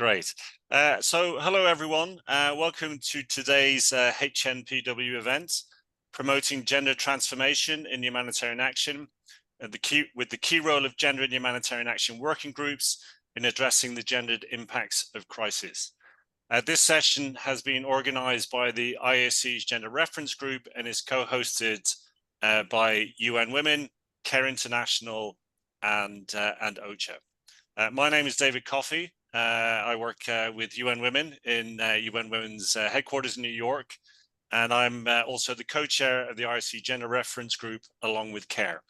Great. So hello, everyone. Welcome to today's HNPW event, promoting gender transformation in humanitarian action, with the key role of gender in humanitarian action working groups in addressing the gendered impacts of crisis. This session has been organized by the IAC's Gender Reference Group and is co-hosted by UN Women, CARE International, and OCHA. My name is David Coffey. I work with UN Women in UN Women's headquarters in New York, and I'm also the co-chair of the IRC Gender Reference Group along with CARE.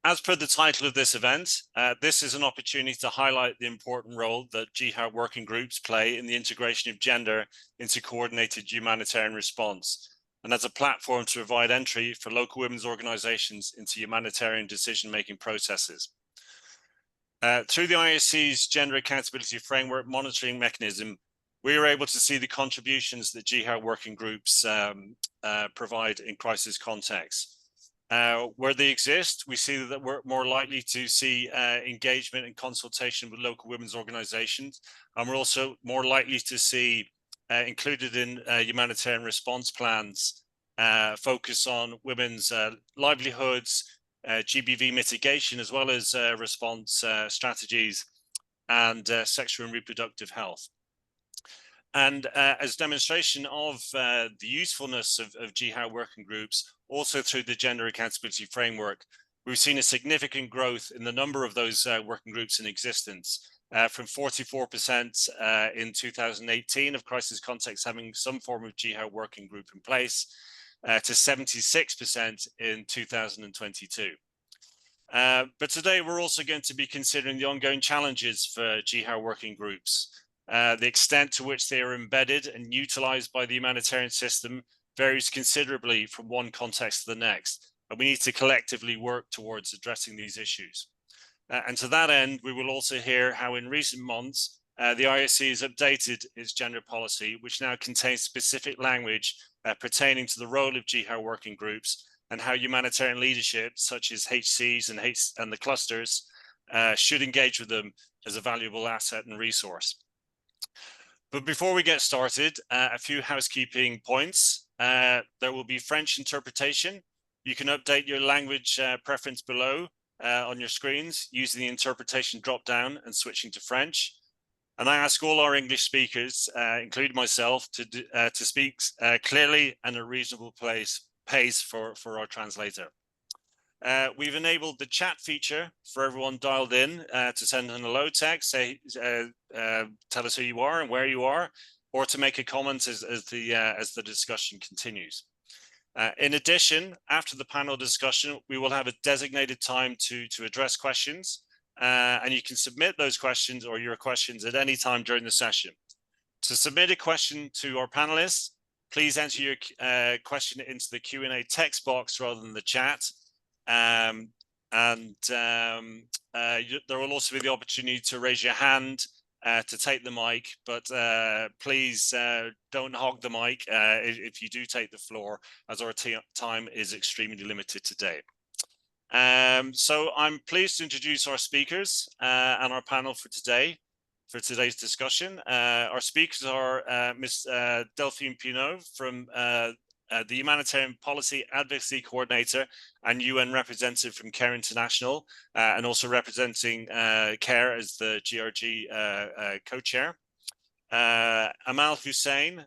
As per the title of this event, this is an opportunity to highlight the important role that GiHA working groups play in the integration of gender into coordinated humanitarian response, and as a platform to provide entry for local women's organizations into humanitarian decision-making processes. Through the IAC's Gender Accountability Framework monitoring mechanism, we are able to see the contributions that GiHA working groups provide in crisis contexts. Where they exist, we see that we're more likely to see engagement and consultation with local women's organizations, and we're also more likely to see included in humanitarian response plans focus on women's livelihoods, GBV mitigation, as well as response strategies and sexual and reproductive health. And as demonstration of the usefulness of GiHA working groups, also through the Gender Accountability Framework, we've seen a significant growth in the number of those working groups in existence, from 44% in 2018 of crisis contexts having some form of GiHA working group in place, to 76% in 2022. But today we're also going to be considering the ongoing challenges for GiHA working groups. The extent to which they are embedded and utilized by the humanitarian system varies considerably from one context to the next, and we need to collectively work towards addressing these issues. And to that end, we will also hear how in recent months, the IAC has updated its gender policy, which now contains specific language pertaining to the role of GiHA working groups and how humanitarian leadership, such as HCs and the clusters, should engage with them as a valuable asset and resource. But before we get started, a few housekeeping points. There will be French interpretation. You can update your language preference below on your screens using the interpretation drop-down and switching to French. And I ask all our English speakers, including myself, to speak clearly and at a reasonable pace for our translator. We've enabled the chat feature for everyone dialed in to send an hello text, say, tell us who you are and where you are, or to make a comment as the discussion continues. In addition, after the panel discussion, we will have a designated time to address questions. And you can submit those questions or your questions at any time during the session. To submit a question to our panelists, please enter your question into the Q&A text box rather than the chat. There will also be the opportunity to raise your hand to take the mic, but please don't hog the mic if you do take the floor, as our time is extremely limited today. So I'm pleased to introduce our speakers and our panel for today's discussion. Our speakers are Ms. Delphine Pinault from the Humanitarian Policy Advocacy Coordinator and UN representative from CARE International, and also representing CARE as the GRG co-chair. Amal Hussein,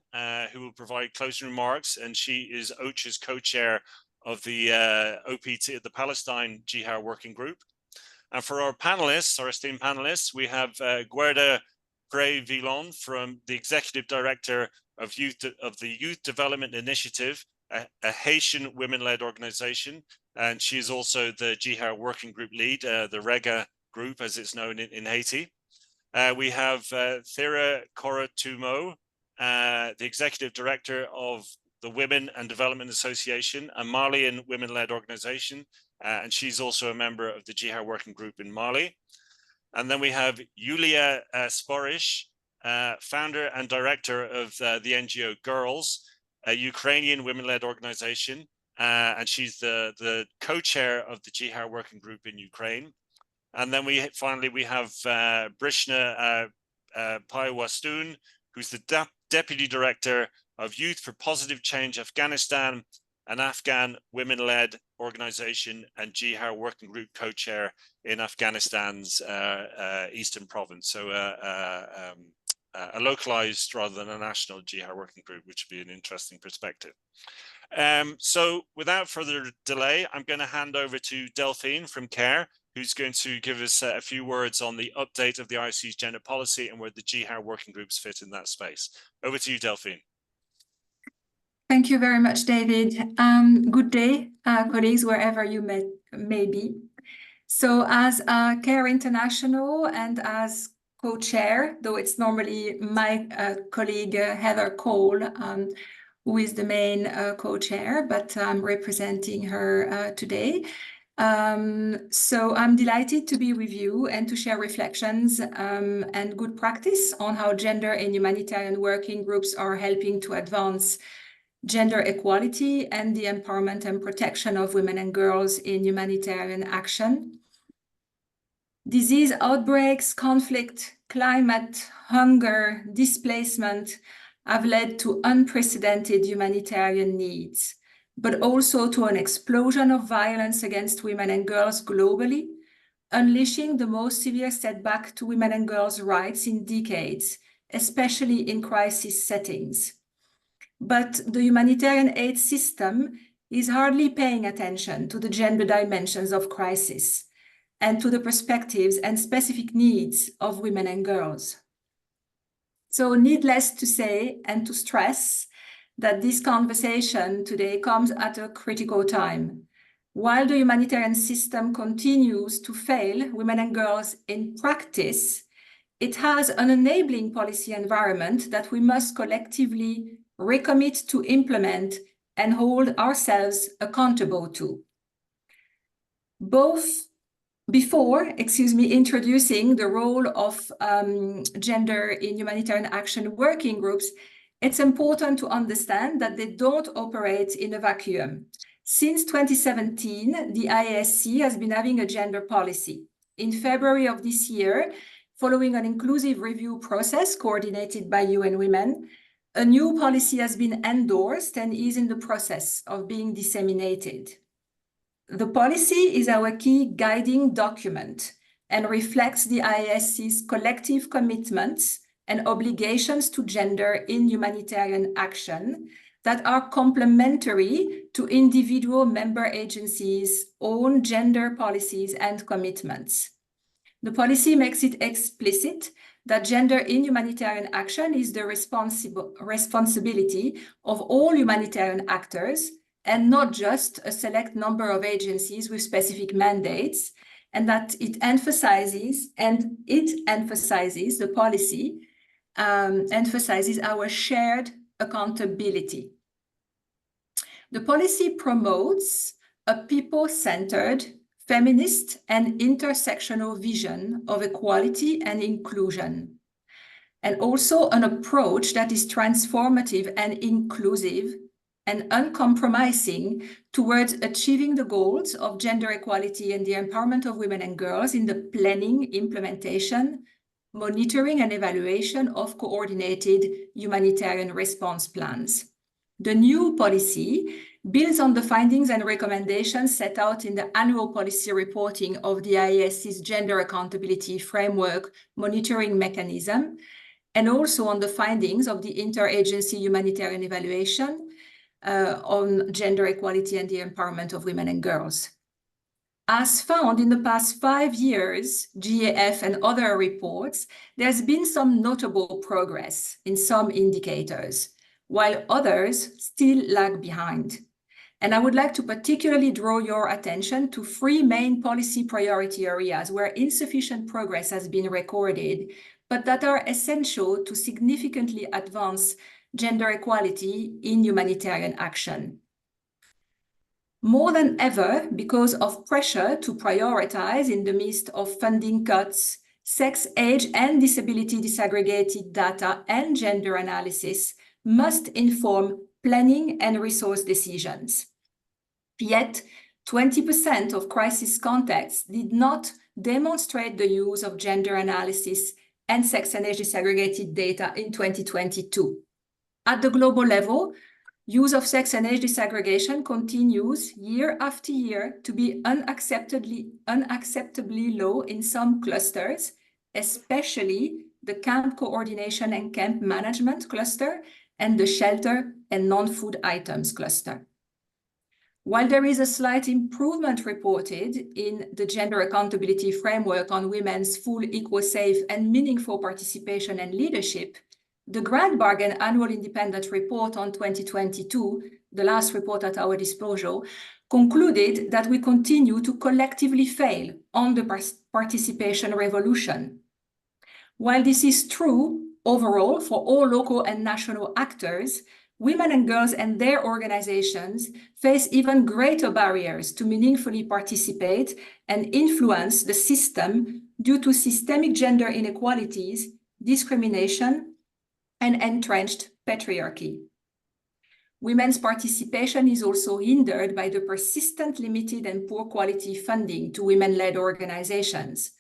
who will provide closing remarks, and she is OCHA's co-chair of the OPT, the Palestine GiHA working group. And for our panelists, our esteemed panelists, we have Guerda Gray-Villon from the Executive Director of the Youth Development Initiative, a Haitian women-led organization. And she is also the GiHA working group lead, the REGA group, as it's known in Haiti. We have Thera Koratumo, the Executive Director of the Women and Development Association, a Malian women-led organization, and she's also a member of the GiHA working group in Mali. And then we have Yulia Sporish, founder and director of the NGO Girls, a Ukrainian women-led organization, and she's the co-chair of the GiHA working group in Ukraine. And then finally we have Brishna Pai Wastoon, who's the Deputy Director of Youth for Positive Change Afghanistan, an Afghan women-led organization and GiHA working group co-chair in Afghanistan's Eastern Province. So a localized rather than a national GiHA working group, which would be an interesting perspective. So without further delay, I'm going to hand over to Delphine from CARE, who's going to give us a few words on the update of the IOC's gender policy and where the GiHA working groups fit in that space. Over to you, Delphine. Thank you very much, David. Good day, colleagues, wherever you may be. So as CARE International and as co-chair, though it's normally my colleague Heather Cole, who is the main co-chair, but I'm representing her today. So I'm delighted to be with you and to share reflections and good practice on how gender and humanitarian working groups are helping to advance gender equality and the empowerment and protection of women and girls in humanitarian action. Disease outbreaks, conflict, climate, hunger, displacement have led to unprecedented humanitarian needs, but also to an explosion of violence against women and girls globally, unleashing the most severe setback to women and girls' rights in decades, especially in crisis settings. But the humanitarian aid system is hardly paying attention to the gender dimensions of crisis and to the perspectives and specific needs of women and girls. So needless to say and to stress that this conversation today comes at a critical time. While the humanitarian system continues to fail women and girls in practice, it has an enabling policy environment that we must collectively recommit to implement and hold ourselves accountable to. Before introducing the role of gender in humanitarian action working groups, it's important to understand that they don't operate in a vacuum. Since 2017, the IASC has been having a gender policy. In February of this year, following an inclusive review process coordinated by UN Women, a new policy has been endorsed and is in the process of being disseminated. The policy is our key guiding document and reflects the IASC's collective commitments and obligations to gender in humanitarian action that are complementary to individual member agencies' own gender policies and commitments. The policy makes it explicit that gender in humanitarian action is the responsibility of all humanitarian actors and not just a select number of agencies with specific mandates, and that the policy emphasizes our shared accountability. The policy promotes a people-centered, feminist and intersectional vision of equality and inclusion, and also an approach that is transformative and inclusive and uncompromising towards achieving the goals of gender equality and the empowerment of women and girls in the planning, implementation, monitoring and evaluation of coordinated humanitarian response plans. The new policy builds on the findings and recommendations set out in the annual policy reporting of the IASC's Gender Accountability Framework monitoring mechanism, and also on the findings of the Interagency Humanitarian Evaluation on gender equality and the empowerment of women and girls. As found in the past 5 years, GAF and other reports, there's been some notable progress in some indicators, while others still lag behind. And I would like to particularly draw your attention to 3 main policy priority areas where insufficient progress has been recorded, but that are essential to significantly advance gender equality in humanitarian action. More than ever, because of pressure to prioritize in the midst of funding cuts, sex, age, and disability disaggregated data and gender analysis must inform planning and resource decisions. Yet, 20% of crisis contexts did not demonstrate the use of gender analysis and sex and age disaggregated data in 2022. At the global level, use of sex and age disaggregation continues year after year to be unacceptably low in some clusters, especially the camp coordination and camp management cluster and the shelter and non-food items cluster. While there is a slight improvement reported in the Gender Accountability Framework on women's full, equal, safe, and meaningful participation and leadership, the Grand Bargain Annual Independent Report on 2022, the last report at our disposal, concluded that we continue to collectively fail on the participation revolution. While this is true overall for all local and national actors, women and girls and their organizations face even greater barriers to meaningfully participate and influence the system due to systemic gender inequalities, discrimination, and entrenched patriarchy. Women's participation is also hindered by the persistent limited and poor quality funding to women-led organizations.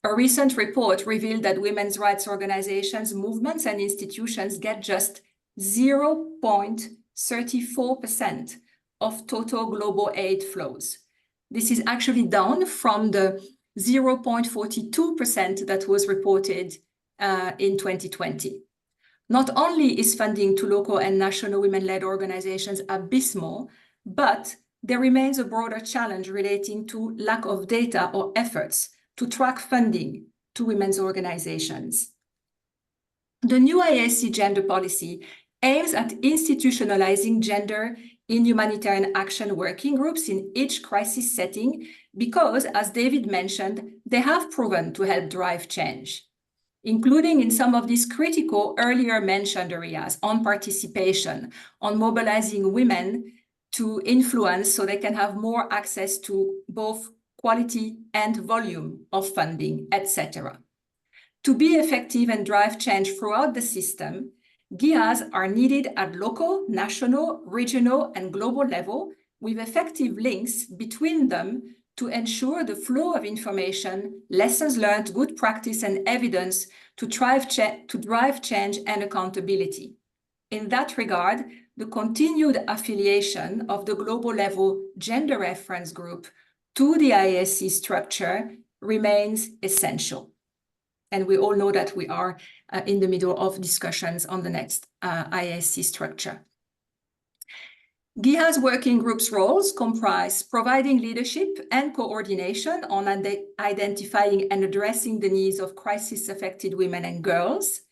A recent report revealed that women's rights organizations, movements, and institutions get just 0.34% of total global aid flows. This is actually down from the 0.42% that was reported in 2020. Not only is funding to local and national women-led organizations abysmal, but there remains a broader challenge relating to lack of data or efforts to track funding to women's organizations. The new IASC gender policy aims at institutionalizing gender in humanitarian action working groups in each crisis setting because, as David mentioned, they have proven to help drive change, including in some of these critical earlier mentioned areas on participation, on mobilizing women to influence so they can have more access to both quality and volume of funding, etc. To be effective and drive change throughout the system, GiHAs are needed at local, national, regional, and global level with effective links between them to ensure the flow of information, lessons learned, good practice, and evidence to drive change and accountability. In that regard, the continued affiliation of the global level gender reference group to the IASC structure remains essential. And we all know that we are in the middle of discussions on the next IASC structure. GiHA's working group's roles comprise providing leadership and coordination on identifying and addressing the needs of crisis-affected women and girls,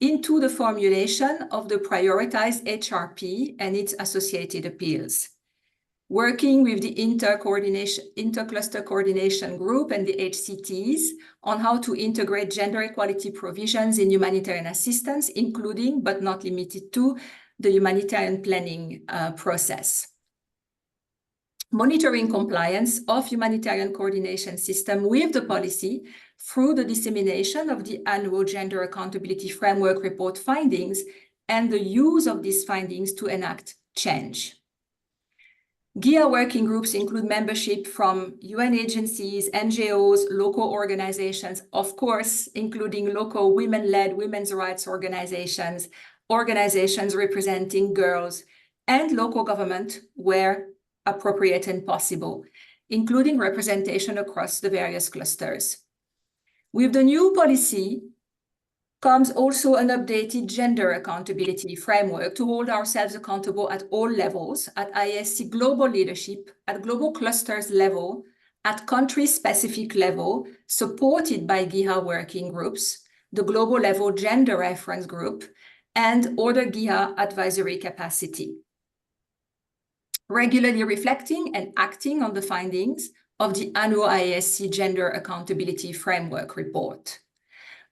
into the formulation of the prioritized HRP and its associated appeals, working with the intercluster coordination group and the HCTs on how to integrate gender equality provisions in humanitarian assistance, including but not limited to the humanitarian planning process. Monitoring compliance of humanitarian coordination system with the policy through the dissemination of the annual Gender Accountability Framework report findings and the use of these findings to enact change. GiHA working groups include membership from UN agencies, NGOs, local organizations, of course, including local women-led women's rights organizations, organizations representing girls, and local government where appropriate and possible, including representation across the various clusters. With the new policy comes also an updated gender accountability framework to hold ourselves accountable at all levels, at IASC global leadership, at global clusters level, at country-specific level, supported by GiHA working groups, the global level gender reference group, and other GiHA advisory capacity. Regularly reflecting and acting on the findings of the annual IASC Gender Accountability Framework report.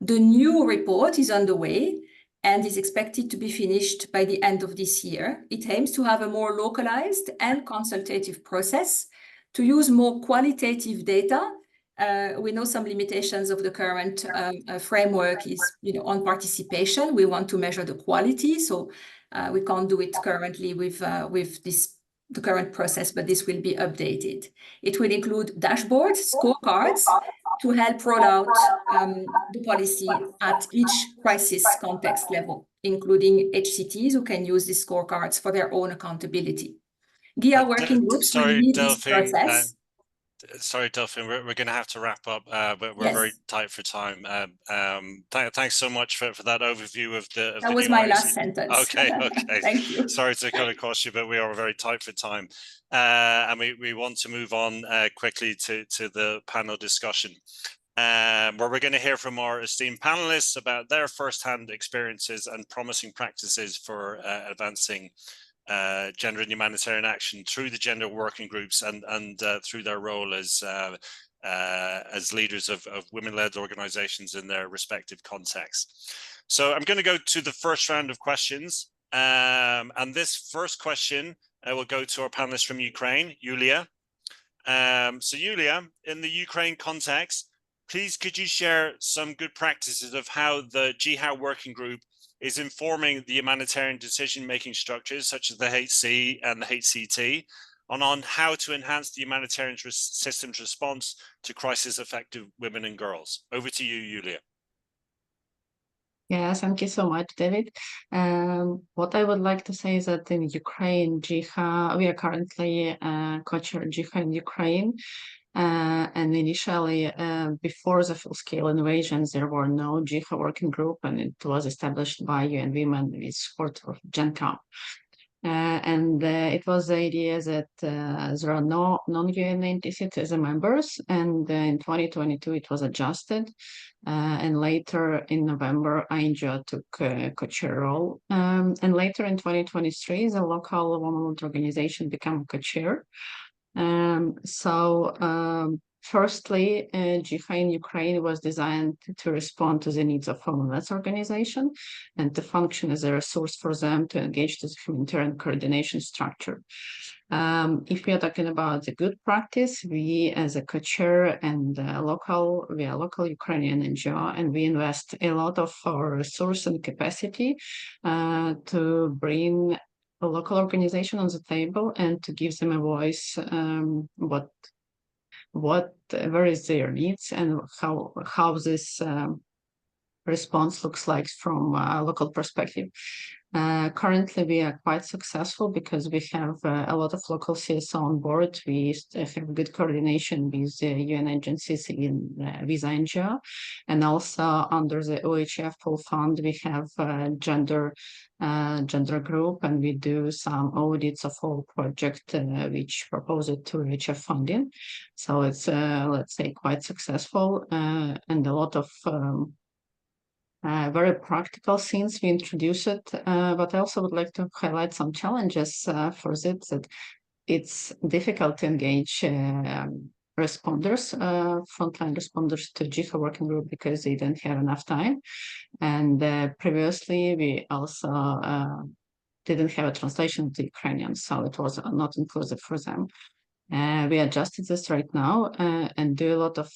The new report is underway and is expected to be finished by the end of this year. It aims to have a more localized and consultative process, to use more qualitative data. We know some limitations of the current framework is, on participation. We want to measure the quality, so we can't do it currently with this the current process, but this will be updated. It will include dashboards, scorecards to help roll out the policy at each crisis context level, including HCTs who can use these scorecards for their own accountability. GiHA working groups will lead this process. Sorry, Delphine, we're going to have to wrap up, but we're very tight for time. Thanks so much for that overview of the That was my last sentence. Okay. Thank you. Sorry to cut across you, but we are very tight for time. And we want to move on quickly to the panel discussion, where we're going to hear from our esteemed panelists about their firsthand experiences and promising practices for advancing gender and humanitarian action through the gender working groups and through their role as leaders of women-led organizations in their respective contexts. So I'm going to go to the first round of questions. And this first question will go to our panelists from Ukraine, Yulia. So Yulia, in the Ukraine context, please could you share some good practices of how the GiHA working group is informing the humanitarian decision-making structures such as the HC and the HCT on how to enhance the humanitarian system's response to crisis-affected women and girls. Over to you, Yulia. Yes, thank you so much, David. What I would like to say is that in Ukraine, GiHA, we are currently co-chair GiHA in Ukraine. And initially, before the full-scale invasions, there were no GiHA working group, and it was established by UN Women with support of GenCom. It was the idea that there are no non-UN entities as members, and in 2022 it was adjusted, and later in November INGO took a co-chair role, and later in 2023 the local women organization became co-chair. Firstly, GiHA in Ukraine was designed to respond to the needs of women's organization and to function as a resource for them to engage the humanitarian coordination structure. If we are talking about the good practice, we as a co-chair and we are local Ukrainian NGO, and we invest a lot of our resource and capacity to bring a local organization on the table and to give them a voice, where is their needs and how this response looks like from a local perspective. Currently, we are quite successful because we have a lot of local CSO on board. We have good coordination with the UN agencies with NGO, and also under the OHF full fund, we have gender group, and we do some audits of all projects which propose it to OHF funding. So it's let's say quite successful, and a lot of very practical things we introduce it, but I also would like to highlight some challenges for it, that it's difficult to engage responders, frontline responders to GiHA working group because they don't have enough time. And previously we also didn't have a translation to Ukrainian, so it was not inclusive for them. We adjusted this right now and do a lot of,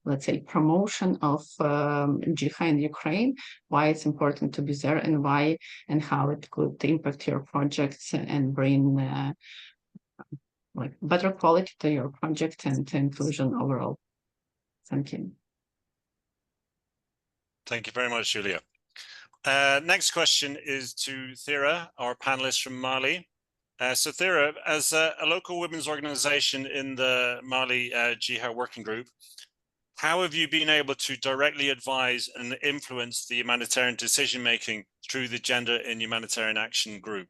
let's say, promotion of GiHA in Ukraine, why it's important to be there and why and how it could impact your projects and bring like better quality to your project and to inclusion overall. Thank you. Thank you very much, Julia. Next question is to Thera, our panelist from Mali. So Thera, as a local women's organization in the Mali GiHA working group, how have you been able to directly advise and influence the humanitarian decision-making through the Gender in Humanitarian Action group?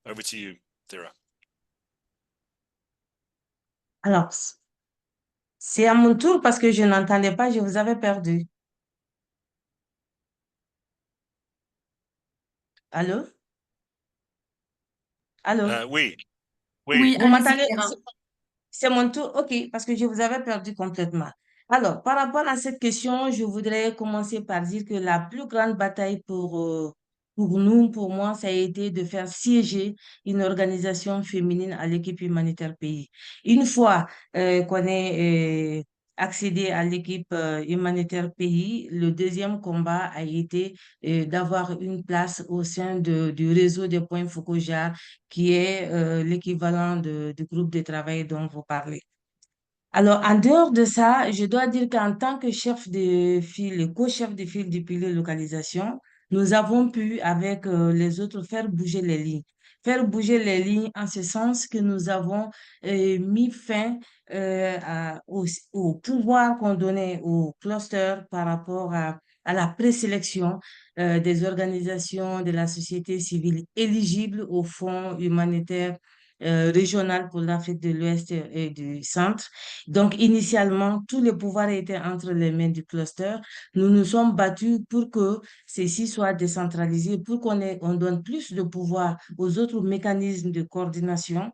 Over to you, Thera. Alors, c'est à mon tour parce que je n'entendais pas, je vous avais perdu. Allô? Allô? Oui. Vous m'entendez? C'est mon tour? OK, parce que je vous avais perdu complètement. Alors, par rapport à cette question, je voudrais commencer par dire que la plus grande bataille pour nous, pour moi, ça a été de faire siéger une organisation féminine à l'équipe humanitaire pays. Une fois qu'on est accéder à l'équipe humanitaire pays. Le deuxième combat a été d'avoir une place au sein du réseau des points focaux GiHA, qui est l'équivalent du groupe de travail dont vous parlez. Alors, en dehors de ça, je dois dire qu'en tant que chef de file, co-chef de file du pilier localisation, nous avons pu, avec les autres, faire bouger les lignes. Faire bouger les lignes en ce sens que nous avons mis fin au pouvoir qu'on donnait aux clusters par rapport à la présélection des organisations de la société civile éligibles au fonds humanitaire régional pour l'Afrique de l'Ouest et du Centre. Donc, initialement, tous les pouvoirs étaient entre les mains du cluster. Nous nous sommes battus pour que ceci soit décentralisé, pour on donne plus de pouvoir aux autres mécanismes de coordination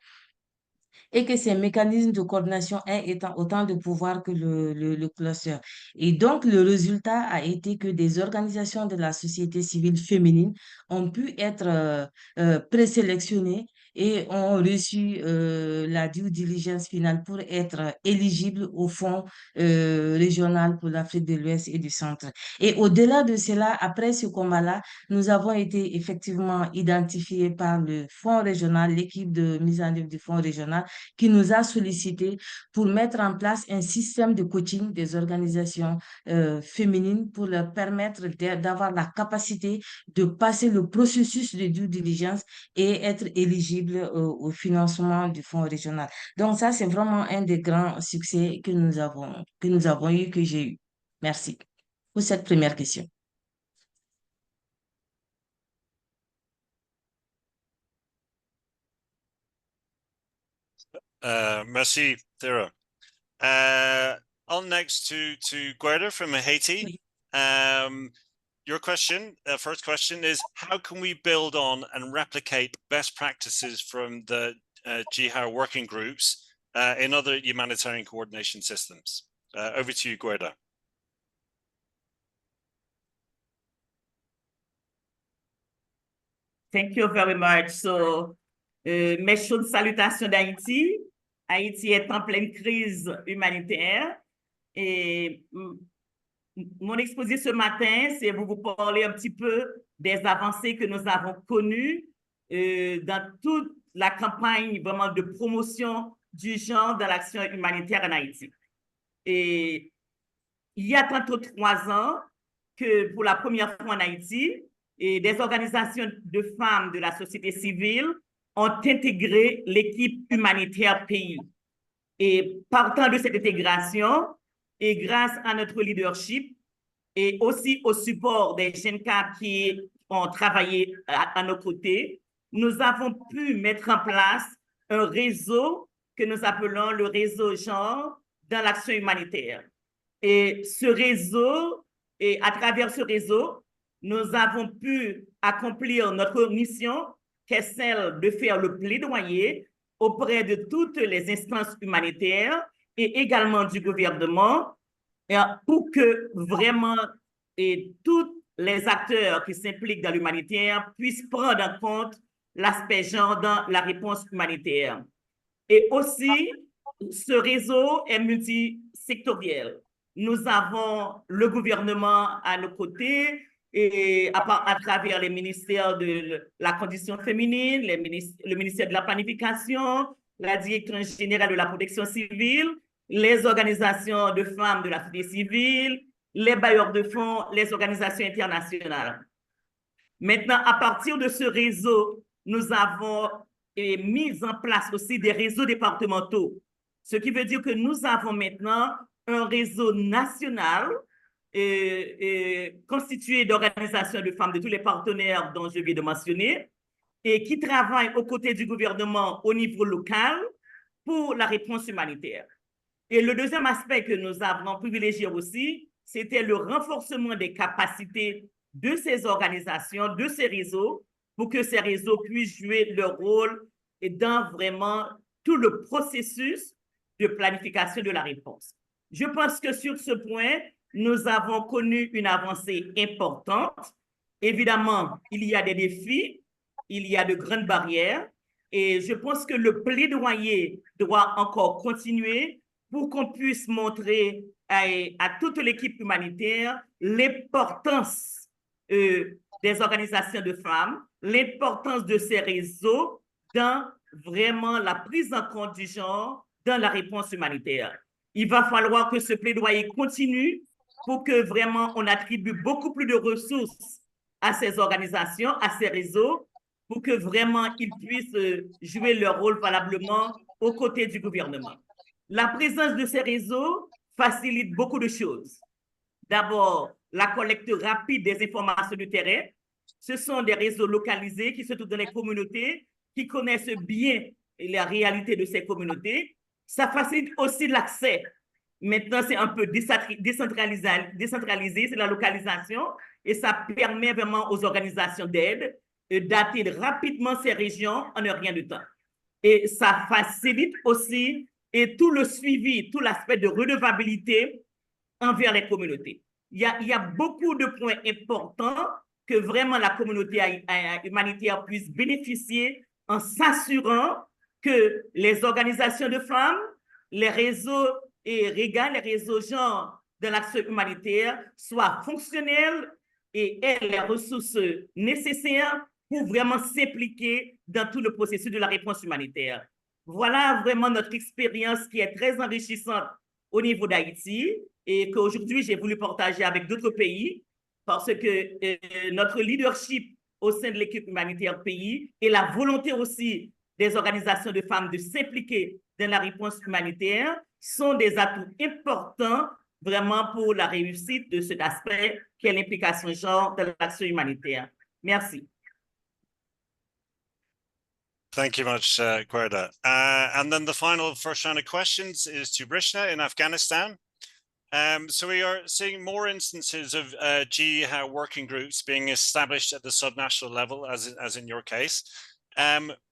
et que ces mécanismes de coordination aient autant de pouvoir que le cluster. Et donc, le résultat a été que des organisations de la société civile féminine ont pu être présélectionnées et ont reçu la due diligence finale pour être éligibles au fonds régional pour l'Afrique de l'Ouest et du Centre. Et au-delà de cela, après ce combat-là, nous avons été effectivement identifiés par le fonds régional, l'équipe de mise en œuvre du fonds régional, qui nous a sollicité pour mettre en place un système de coaching des organisations féminines pour leur permettre d'avoir la capacité de passer le processus de due diligence et être éligible au financement du fonds régional. Donc ça, c'est vraiment un des grands succès que nous avons eu, que j'ai eu. Merci pour cette première question. Merci, Thera. On next to Guerda from Haiti. Your question, first question is, how can we build on and replicate best practices from the GiHA working groups in other humanitarian coordination systems? Over to you, Guerda. Thank you very much. So, mes chaudes salutations d'Haïti. Haïti est en pleine crise humanitaire. Et mon exposé ce matin, c'est vous parler un petit peu des avancées que nous avons connues dans toute la campagne vraiment de promotion du genre dans l'action humanitaire en Haïti. Et il y a 33 ans que pour la première fois en Haïti, et des organisations de femmes de la société civile ont intégré l'équipe humanitaire pays. Et partant de cette intégration, et grâce à notre leadership, et aussi au support des GiHA qui ont travaillé à nos côtés, nous avons pu mettre en place un réseau que nous appelons le réseau genre dans l'action humanitaire. Et ce réseau, et à travers ce réseau, nous avons pu accomplir notre mission, qui est celle de faire le plaidoyer auprès de toutes les instances humanitaires et également du gouvernement pour que vraiment tous les acteurs qui s'impliquent dans l'humanitaire puissent prendre en compte l'aspect genre dans la réponse humanitaire. Et aussi, ce réseau est multisectoriel. Nous avons le gouvernement à nos côtés, et à travers les ministères de la condition féminine, le ministère de la planification, la directrice générale de la protection civile, les organisations de femmes de la société civile, les bailleurs de fonds, les organisations internationales. Maintenant, à partir de ce réseau, nous avons mis en place aussi des réseaux départementaux, ce qui veut dire que nous avons maintenant un réseau national constitué d'organisations de femmes de tous les partenaires dont je viens de mentionner et qui travaillent aux côtés du gouvernement au niveau local pour la réponse humanitaire. Et le deuxième aspect que nous avons privilégié aussi, c'était le renforcement des capacités de ces organisations, de ces réseaux, pour que ces réseaux puissent jouer leur rôle dans vraiment tout le processus de planification de la réponse. Je pense que sur ce point, nous avons connu une avancée importante. Évidemment, il y a des défis, il y a de grandes barrières, et je pense que le plaidoyer doit encore continuer pour qu'on puisse montrer à toute l'équipe humanitaire l'importance des organisations de femmes, l'importance de ces réseaux dans vraiment la prise en compte du genre dans la réponse humanitaire. Il va falloir que ce plaidoyer continue pour que vraiment on attribue beaucoup plus de ressources à ces organisations, à ces réseaux, pour que vraiment ils puissent jouer leur rôle valablement aux côtés du gouvernement. La présence de ces réseaux facilite beaucoup de choses. D'abord, la collecte rapide des informations du terrain. Ce sont des réseaux localisés qui se trouvent dans les communautés, qui connaissent bien la réalité de ces communautés. Ça facilite aussi l'accès. Maintenant, c'est un peu décentralisé, c'est la localisation, et ça permet vraiment aux organisations d'aide d'atteindre rapidement ces régions en un rien de temps. Et ça facilite aussi tout le suivi, tout l'aspect de redevabilité envers les communautés. Il y a beaucoup de points importants que vraiment la communauté humanitaire puisse bénéficier en s'assurant que les organisations de femmes, les réseaux et les réseaux genre de l'action humanitaire soient fonctionnels et aient les ressources nécessaires pour vraiment s'impliquer dans tout le processus de la réponse humanitaire. Voilà vraiment notre expérience qui est très enrichissante au niveau d'Haïti et qu'aujourd'hui, j'ai voulu partager avec d'autres pays parce que notre leadership au sein de l'équipe humanitaire pays et la volonté aussi des organisations de femmes de s'impliquer dans la réponse humanitaire sont des atouts importants vraiment pour la réussite de cet aspect qui est l'implication genre de l'action humanitaire. Merci. Thank you much, Guerda. And then the final first round of questions is to Brishna in Afghanistan. So we are seeing more instances of GiHA working groups being established at the subnational level, as in your case.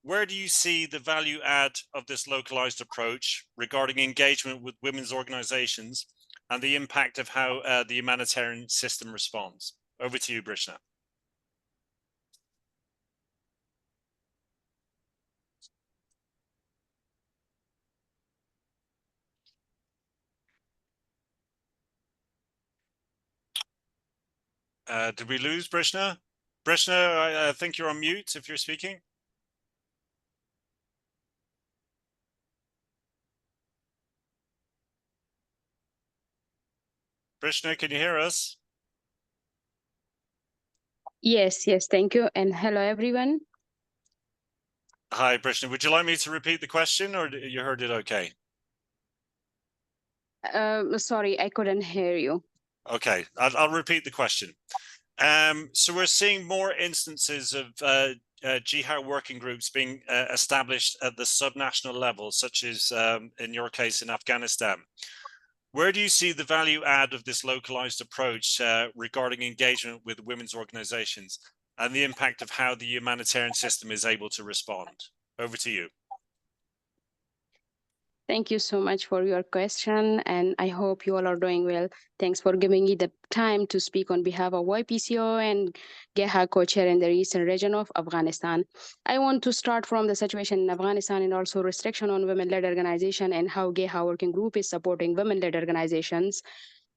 Where do you see the value add of this localized approach regarding engagement with women's organizations and the impact of how the humanitarian system responds? Over to you, Brishna. Did we lose Brishna? Brishna, I think you're on mute if you're speaking. Brishna, can you hear us? Yes, thank you. And hello, everyone. Hi, Brishna. Would you like me to repeat the question or you heard it okay? Sorry, I couldn't hear you. Okay, I'll repeat the question. So we're seeing more instances of GiHA working groups being established at the subnational level, such as in your case in Afghanistan. Where do you see the value add of this localized approach regarding engagement with women's organizations and the impact of how the humanitarian system is able to respond? Over to you. Thank you so much for your question, and I hope you all are doing well. Thanks for giving me the time to speak on behalf of YPCO and GiHA co-chair in the eastern region of Afghanistan. I want to start from the situation in Afghanistan and also restriction on women-led organization and how GiHA working group is supporting women-led organizations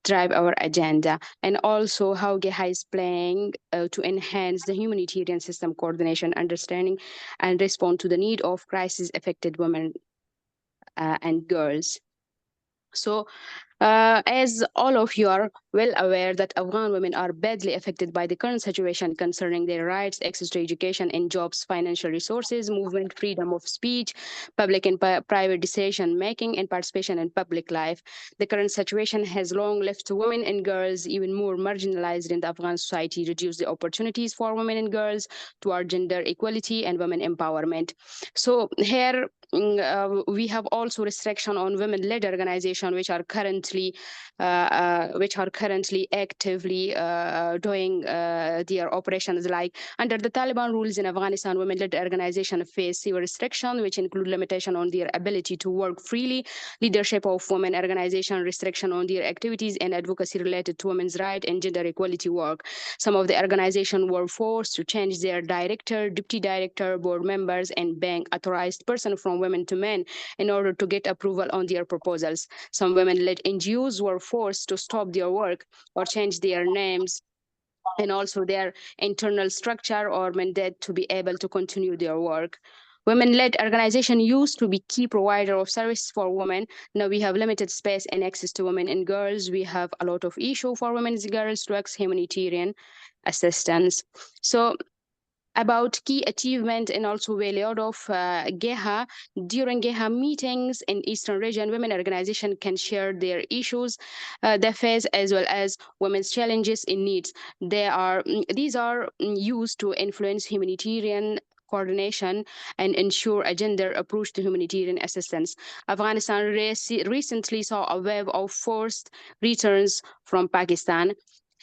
drive our agenda, and also how GiHA is playing to enhance the humanitarian system coordination, understanding, and respond to the need of crisis-affected women and girls. So as all of you are well aware that Afghan women are badly affected by the current situation concerning their rights, access to education and jobs, financial resources, movement, freedom of speech, public and private decision making, and participation in public life. The current situation has long left women and girls even more marginalized in the Afghan society, reduced the opportunities for women and girls toward gender equality and women empowerment. So here we have also restriction on women-led organizations, which are currently currently actively doing their operations. Like under the Taliban rules in Afghanistan, women-led organizations face severe restrictions, which include limitation on their ability to work freely, leadership of women organization, restriction on their activities and advocacy related to women's rights and gender equality work. Some of the organizations were forced to change their director, deputy director, board members, and bank authorized person from women to men in order to get approval on their proposals. Some women-led NGOs were forced to stop their work or change their names and also their internal structure or mandate to be able to continue their work. Women-led organizations used to be key provider of services for women. Now we have limited space and access to women and girls. We have a lot of issue for women and girls to access humanitarian assistance. So about key achievement and also value of GiHA. During GiHA meetings in Eastern region, women organizations can share their issues they face as well as women's challenges and needs. These are used to influence humanitarian coordination and ensure a gender approach to humanitarian assistance. Afghanistan recently saw a wave of forced returns from Pakistan.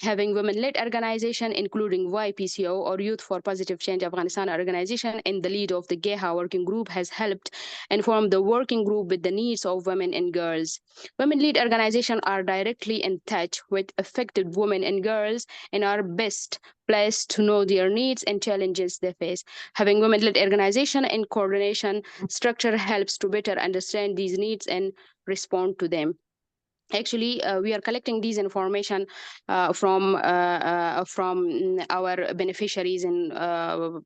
Having women-led organization, including YPCO or Youth for Positive Change Afghanistan organization, in the lead of the GiHA working group has helped inform the working group with the needs of women and girls. Women-led organizations are directly in touch with affected women and girls and are best placed to know their needs and challenges they face. Having women-led organization and coordination structure helps to better understand these needs and respond to them. Actually, we are collecting these information from our beneficiaries and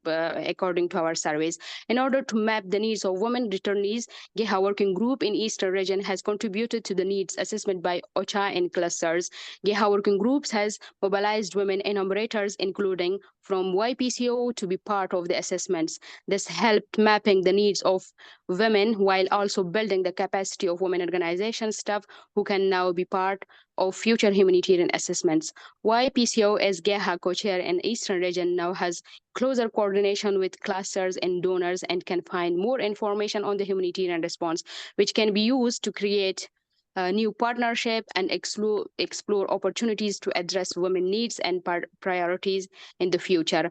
according to our surveys. In order to map the needs of women returnees, GiHA working group in Eastern region has contributed to the needs assessment by OCHA in clusters. GiHA working groups has mobilized women enumerators, including from YPCO, to be part of the assessments. This helped mapping the needs of women while also building the capacity of women organization staff who can now be part of future humanitarian assessments. YPCO as GiHA co-chair in Eastern region now has closer coordination with clusters and donors and can find more information on the humanitarian response, which can be used to create a new partnership and explore opportunities to address women needs and priorities in the future.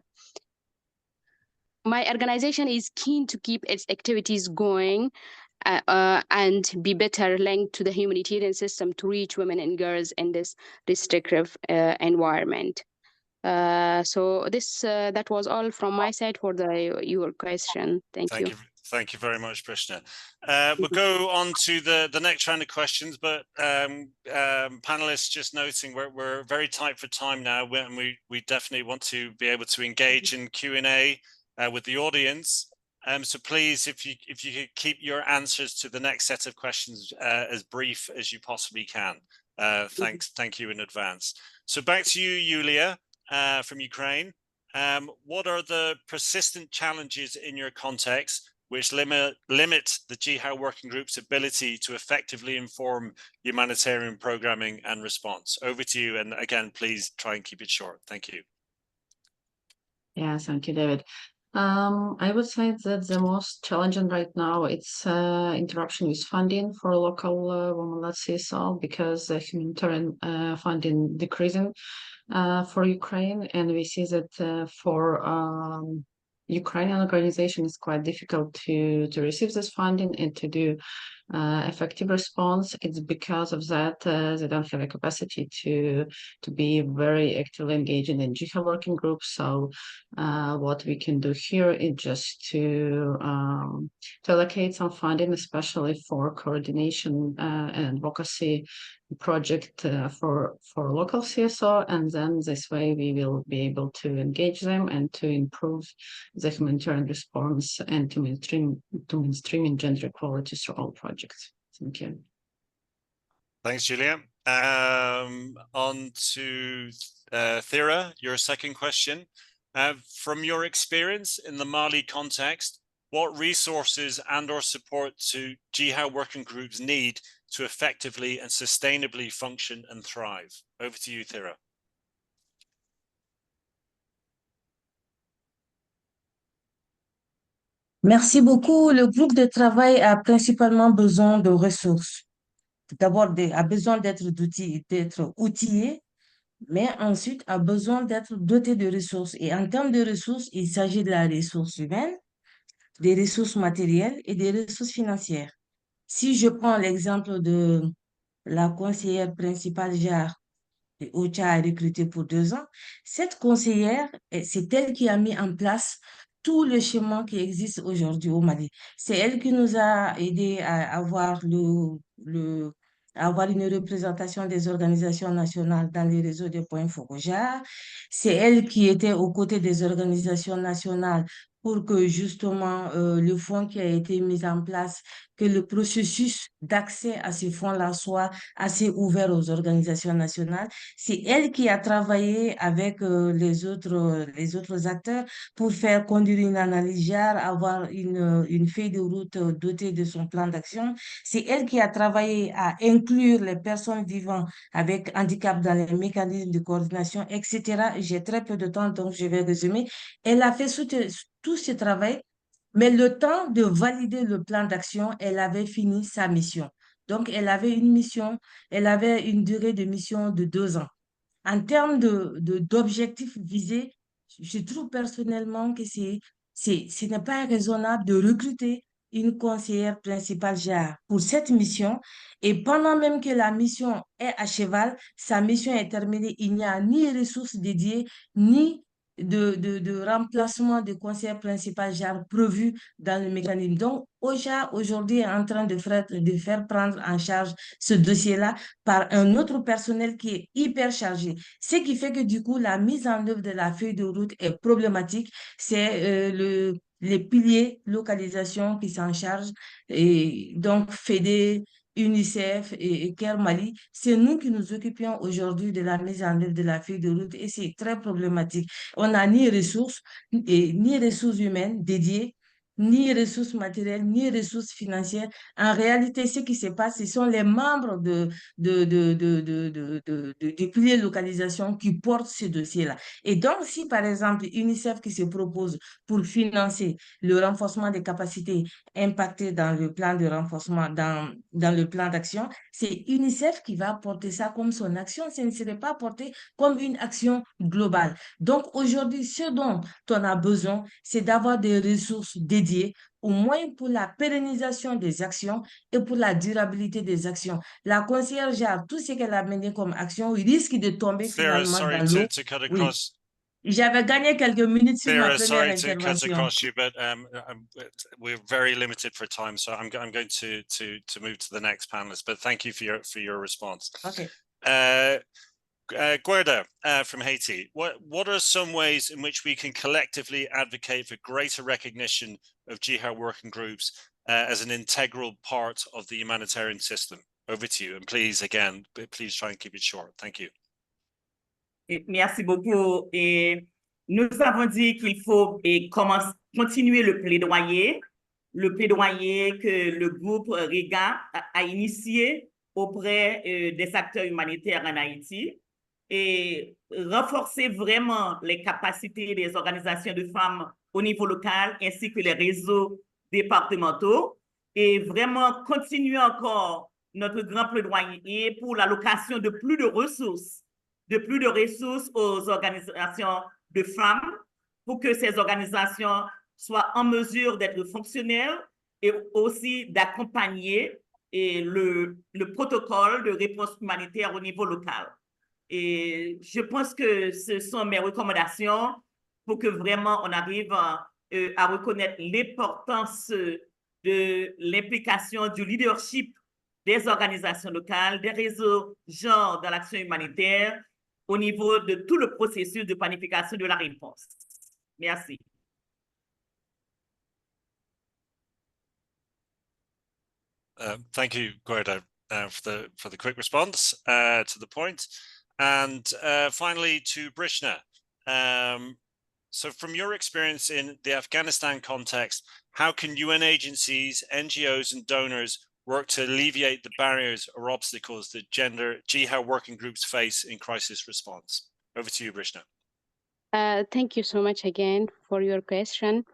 My organization is keen to keep its activities going and be better linked to the humanitarian system to reach women and girls in this restrictive environment. So that was all from my side for your question. Thank you. Thank you very much, Prishna. We'll go on to the next round of questions, but panelists, just noting we're very tight for time now, and we definitely want to be able to engage in Q&A with the audience. So please, if you could keep your answers to the next set of questions as brief as you possibly can. Thank you in advance. So back to you, Yulia, from Ukraine. What are the persistent challenges in your context which limit the GiHA working group's ability to effectively inform humanitarian programming and response? Over to you, and again, please try and keep it short. Thank you. Yeah, thank you, David. I would say that the most challenging right now it's interruption with funding for local women-led CSO, because the humanitarian funding decreasing for Ukraine, and we see that for Ukrainian organization it's quite difficult to receive this funding and to do effective response. It's because of that they don't have a capacity to be very actively engaging in GiHA working groups. So what we can do here is just to allocate some funding, especially for coordination and advocacy project for local CSO, and then this way we will be able to engage them and to improve the humanitarian response and to mainstream gender equality through all projects. Thank you. Thanks, Julia. On to Thera, your second question. From your experience in the Mali context, what resources and/or support do GiHA working groups need to effectively and sustainably function and thrive? Over to you, Thera. Merci beaucoup. Le groupe de travail a principalement besoin de ressources. d'abord a besoin d'être outillé, mais ensuite a besoin d'être doté de ressources. Et en termes de ressources, il s'agit de la ressource humaine, des ressources matérielles et des ressources financières. Si je prends l'exemple de la conseillère principale GiHA, OCHA a recruté pour 2 ans, cette conseillère, c'est elle qui a mis en place tout le schéma qui existe aujourd'hui au Mali. C'est elle qui nous a aidé à avoir avoir une représentation des organisations nationales dans les réseaux des points Fokoja. C'est elle qui était aux côtés des organisations nationales pour que justement le fonds qui a été mis en place, que le processus d'accès à ces fonds-là soit assez ouvert aux organisations nationales. C'est elle qui a travaillé avec les autres acteurs pour faire conduire une analyse JAR, avoir une feuille de route dotée de son plan d'action. C'est elle qui a travaillé à inclure les personnes vivant avec handicap dans les mécanismes de coordination, etc. J'ai très peu de temps, donc je vais résumer. Elle a fait tout ce travail, mais le temps de valider le plan d'action, elle avait fini sa mission. Donc, elle avait une mission, elle avait une durée de mission de 2 ans. En termes d'objectifs visés, je trouve personnellement que ce n'est pas raisonnable de recruter une conseillère principale GIA pour cette mission. Et pendant même que la mission est à cheval, sa mission est terminée, il n'y a ni ressources dédiées, ni de remplacement de conseiller principal GIA prévu dans le mécanisme. Donc, OJA aujourd'hui est en train de faire prendre en charge ce dossier-là par un autre personnel qui est hyper chargé. Ce qui fait que du coup, la mise en œuvre de la feuille de route est problématique. C'est les piliers localisation qui s'en chargent. Et donc, FEDE, UNICEF et Care Mali, c'est nous qui nous occupions aujourd'hui de la mise en œuvre de la feuille de route et c'est très problématique. On n'a ni ressources, ni ressources humaines dédiées, ni ressources matérielles, ni ressources financières. En réalité, ce qui se passe, ce sont les membres du pilier localisation qui portent ce dossier-là. Et donc, si par exemple, UNICEF qui se propose pour financer le renforcement des capacités impactées dans le plan de renforcement, dans le plan d'action, c'est UNICEF qui va porter ça comme son action. Ce ne serait pas porté comme une action globale. Donc, aujourd'hui, ce dont on a besoin, c'est d'avoir des ressources dédiées, au moins pour la pérennisation des actions et pour la durabilité des actions. La conseillère gère tout ce qu'elle a mené comme action, risque de tomber finalement sorry dans l'eau. to cut Oui. across. J'avais gagné quelques minutes sur ma Vera, première sorry to cut intervention. across you, but we're very limited for time, so I'm going to move to the next panelist. But thank you for your response. Okay. Guerda from Haiti, what are some ways in which we can collectively advocate for greater recognition of GiHA working groups as an integral part of the humanitarian system? Over to you, and please try and keep it short. Thank you. Merci beaucoup. Et nous avons dit qu'il faut continuer le plaidoyer que le groupe REGA a initié auprès des acteurs humanitaires en Haïti et renforcer vraiment les capacités des organisations de femmes au niveau local ainsi que les réseaux départementaux et vraiment continuer encore notre grand plaidoyer pour l'allocation de plus de ressources aux organisations de femmes pour que ces organisations soient en mesure d'être fonctionnelles et aussi d'accompagner le protocole de réponse humanitaire au niveau local. Et je pense que ce sont mes recommandations pour que vraiment on arrive à reconnaître l'importance de l'implication du leadership des organisations locales, des réseaux genre dans l'action humanitaire, au niveau de tout le processus de planification de la réponse. Merci. Thank you, Guerda, for the quick response to the point. And finally, to Brishna. So from your experience in the Afghanistan context, how can UN agencies, NGOs, and donors work to alleviate the barriers or obstacles that GiHA working groups face in crisis response? Over to you, Brishna. Thank you so much again for your question.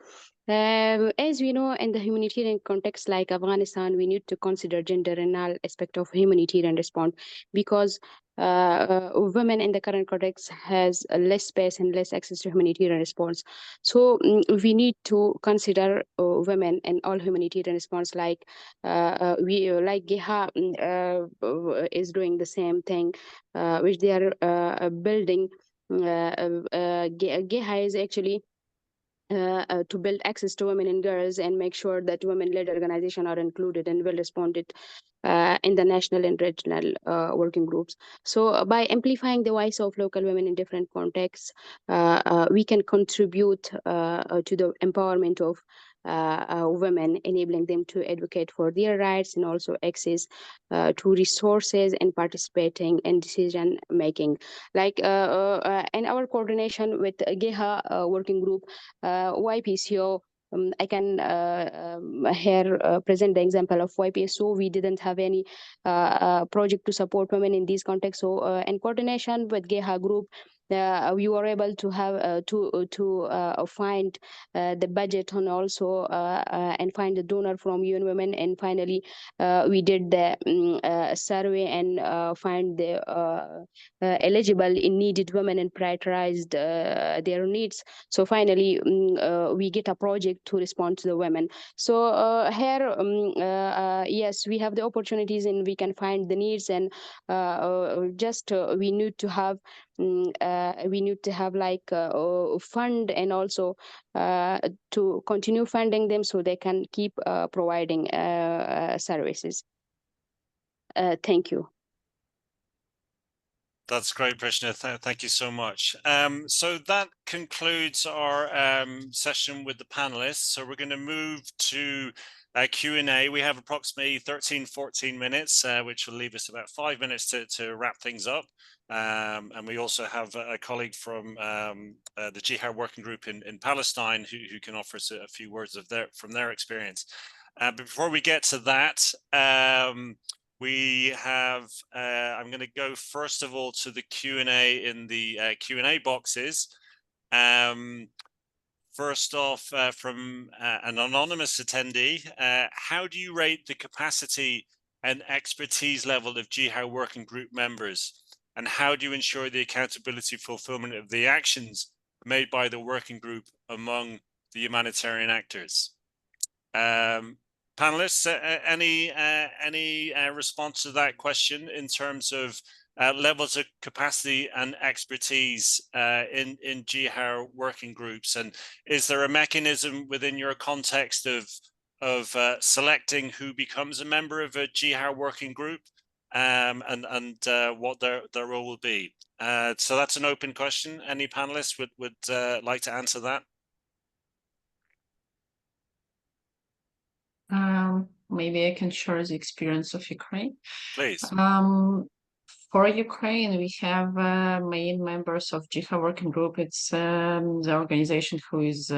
As we know, in the humanitarian context like Afghanistan, we need to consider gender in all aspect of humanitarian response, because women in the current context has less space and less access to humanitarian response. So we need to consider women in all humanitarian response, like like GiHA is doing the same thing, which they are building. GiHA is actually to build access to women and girls and make sure that women-led organizations are included and will responded in the national and regional working groups. So by amplifying the voice of local women in different contexts, we can contribute to the empowerment of women, enabling them to advocate for their rights and also access to resources and participating in decision making. Like in our coordination with GiHA working group, YPCO, I can here present the example of YPSO. We didn't have any project to support women in these contexts. So in coordination with GiHA group, we were able to have to find the budget and also and find a donor from UN Women, and finally we did the survey and find the eligible and needed women and prioritized their needs. So finally we get a project to respond to the women. So here yes, we have the opportunities and we can find the needs, and just we need to have like fund, and also to continue funding them so they can keep providing services. Thank you. That's great, Prishna. Thank you so much. So that concludes our session with the panelists. So we're going to move to Q&A. We have approximately 13-14 minutes, which will leave us about 5 minutes to wrap things up. And we also have a colleague from the GiHA working group in Palestine who can offer us a few words from their experience. But before we get to that, we have, I'm going to go first of all to the Q&A in the Q&A boxes. First off, from an anonymous attendee, how do you rate the capacity and expertise level of GiHA working group members? And how do you ensure the accountability fulfillment of the actions made by the working group among the humanitarian actors? Panelists, any response to that question in terms of levels of capacity and expertise in GiHA working groups? And is there a mechanism within your context of selecting who becomes a member of a GiHA working group, and what their role will be? So that's an open question. Any panelists would like to answer that? Maybe I can share the experience of Ukraine. Please. For Ukraine, we have main members of GiHA working group. It's the organization who is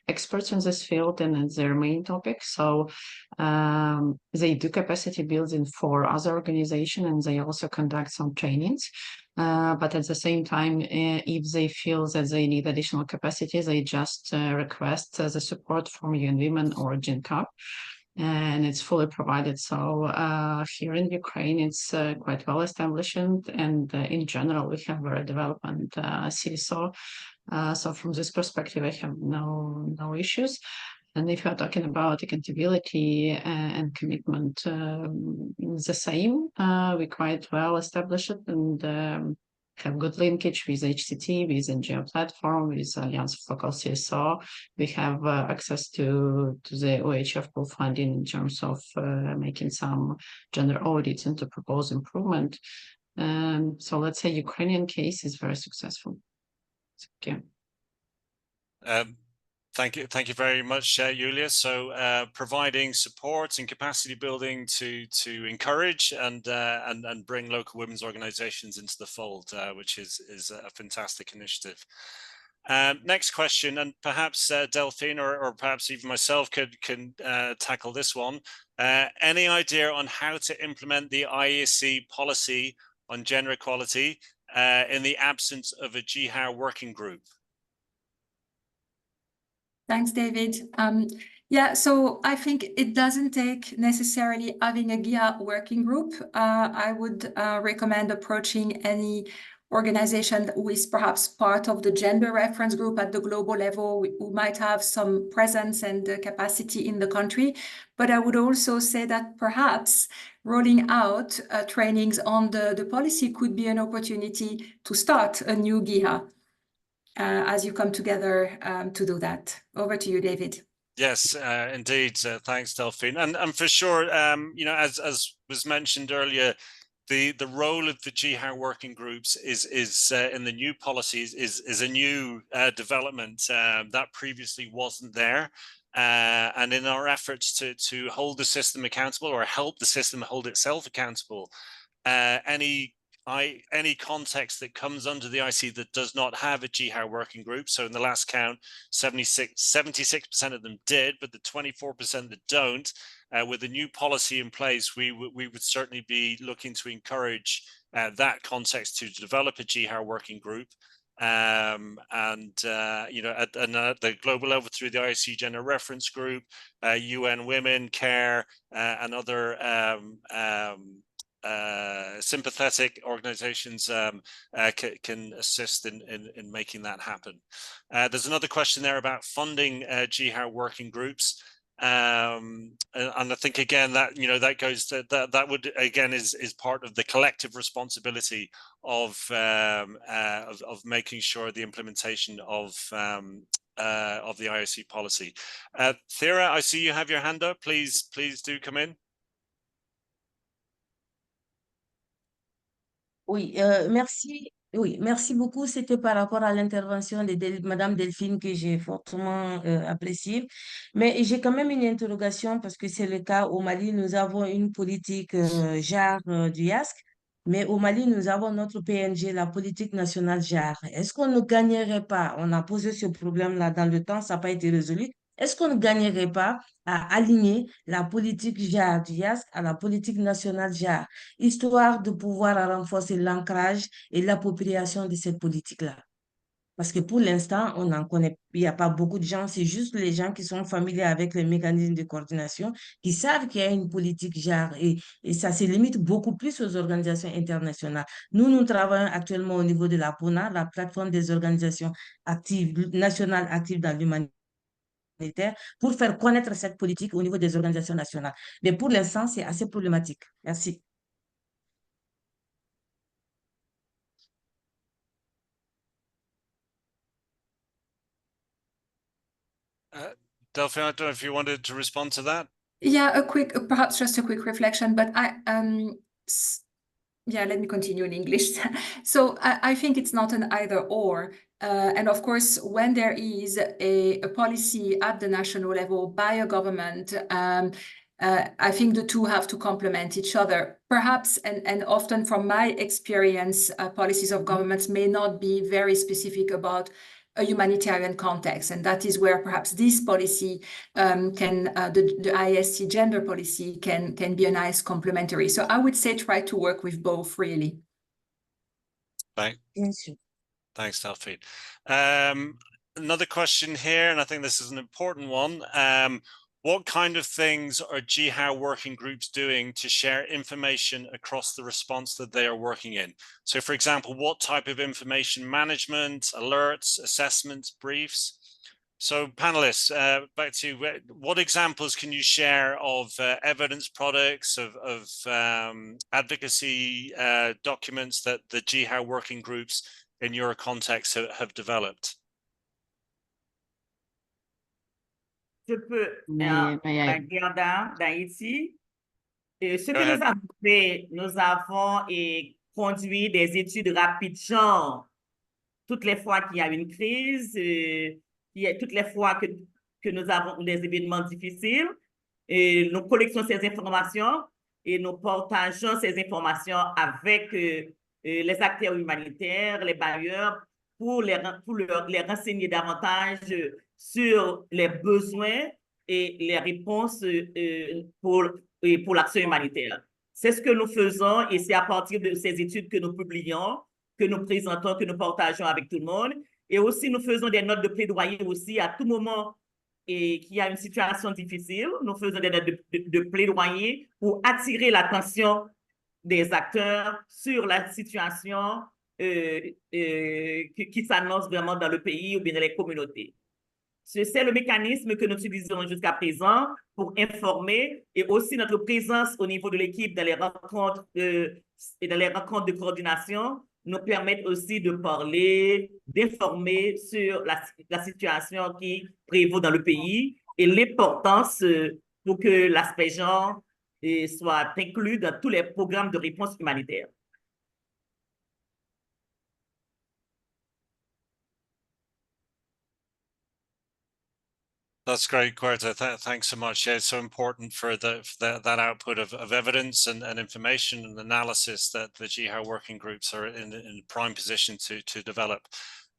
experts in this field and it's their main topic. So they do capacity building for other organizations, and they also conduct some trainings. But at the same time, if they feel that they need additional capacity, they just request the support from UN Women or GiHA. And it's fully provided. So here in Ukraine, it's quite well established, and in general, we have very development CSO. So from this perspective, I have no issues. And if you're talking about accountability and commitment, the same. We quite well established and have good linkage with HCT, with NGO platform, with Alliance of Local CSO. We have access to the OHF pool funding in terms of making some general audits and to propose improvement. So let's say Ukrainian case is very successful. Thank you. Thank you very much, Yulia. So providing support and capacity building to encourage and bring local women's organizations into the fold, which is a fantastic initiative. Next question, and perhaps Delphine or perhaps even myself can tackle this one. Any idea on how to implement the IEC policy on gender equality in the absence of a GiHA working group? Thanks, David. Yeah, so I think it doesn't take necessarily having a GiHA working group. I would recommend approaching any organization who is perhaps part of the gender reference group at the global level, who might have some presence and capacity in the country. But I would also say that perhaps rolling out trainings on the policy could be an opportunity to start a new GiHA. As you come together to do that. Over to you, David. Yes, indeed. Thanks, Delphine. And for sure, you know, as was mentioned earlier, the role of the GiHA working groups is in the new policies is a new development that previously wasn't there. And in our efforts to hold the system accountable, or help the system hold itself accountable, any context that comes under the IC that does not have a GiHA working group. So in the last count, 76% of them did, but the 24% that don't, with a new policy in place, we would certainly be looking to encourage that context to develop a GiHA working group. You know, at the global level through the IC Gender Reference Group, UN Women, CARE, and other sympathetic organizations can assist in making that happen. There's another question there about funding GiHA working groups. And I think again that, you know, that goes to, that would again is part of the collective responsibility of making sure the implementation of the IOC policy. Thera, I see you have your hand up. Please do come in. Oui, merci. Oui, merci beaucoup. C'était par rapport à l'intervention de Madame Delphine que j'ai fortement appréciée. Mais j'ai quand même une interrogation parce que c'est le cas au Mali. Nous avons une politique genre du YASC, mais au Mali, nous avons notre PNG, la politique nationale genre. Est-ce qu'on ne gagnerait pas, on a posé ce problème-là dans le temps, ça n'a pas été résolu, est-ce qu'on ne gagnerait pas à aligner la politique genre du YASC à la politique nationale genre, histoire de pouvoir renforcer l'ancrage et l'appropriation de cette politique-là? Parce que pour l'instant, on n'en connaît, il n'y a pas beaucoup de gens, c'est juste les gens qui sont familiers avec les mécanismes de coordination, qui savent qu'il y a une politique genre, et ça se limite beaucoup plus aux organisations internationales. Nous travaillons actuellement au niveau de la PONA, la plateforme des organisations actives, nationales actives dans l'humanitaire, pour faire connaître cette politique au niveau des organisations nationales. Mais pour l'instant, c'est assez problématique. Merci. Delphine, I don't know if you wanted to respond to that. Yeah, perhaps just a quick reflection, but yeah, let me continue in English. So I think it's not an either or. And of course, when there is a policy at the national level by a government, I think the two have to complement each other. Perhaps, and often from my experience, policies of governments may not be very specific about a humanitarian context, and that is where perhaps this policy the ISC gender policy can be a nice complementary. So I would say try to work with both, really. Thanks, Delphine. Another question here, and I think this is an important one. What kind of things are GiHA working groups doing to share information across the response that they are working in? So, for example, what type of information management, alerts, assessments, briefs? So, panelists, back to you. What examples can you share of evidence products, of advocacy documents that the GiHA working groups in your context have developed? Je peux regarder d'Haïti. Ce que nous avons fait, nous avons conduit des études rapides, genre, toutes les fois qu'il y a une crise, toutes les fois que nous avons des événements difficiles, nous collectons ces informations et nous partageons ces informations avec les acteurs humanitaires, les bailleurs, pour les renseigner davantage sur les besoins et les réponses pour l'action humanitaire. C'est ce que nous faisons et c'est à partir de ces études que nous publions, que nous présentons, que nous partageons avec tout le monde. Et aussi, nous faisons des notes de plaidoyer aussi à tout moment et qui a une situation difficile, nous faisons des lettres de plaidoyer pour attirer l'attention des acteurs sur la situation qui s'annonce vraiment dans le pays ou bien dans les communautés. C'est le mécanisme que nous utilisons jusqu'à présent pour informer et aussi notre présence au niveau de l'équipe dans les rencontres et dans les rencontres de coordination nous permettent aussi de parler, d'informer sur la situation qui prévaut dans le pays et l'importance pour que l'aspect genre soit inclus dans tous les programmes de réponse humanitaire. That's great, Guerta. Thanks so much. Yeah, it's so important for that output of evidence and information and analysis that the GiHA working groups are in prime position to develop.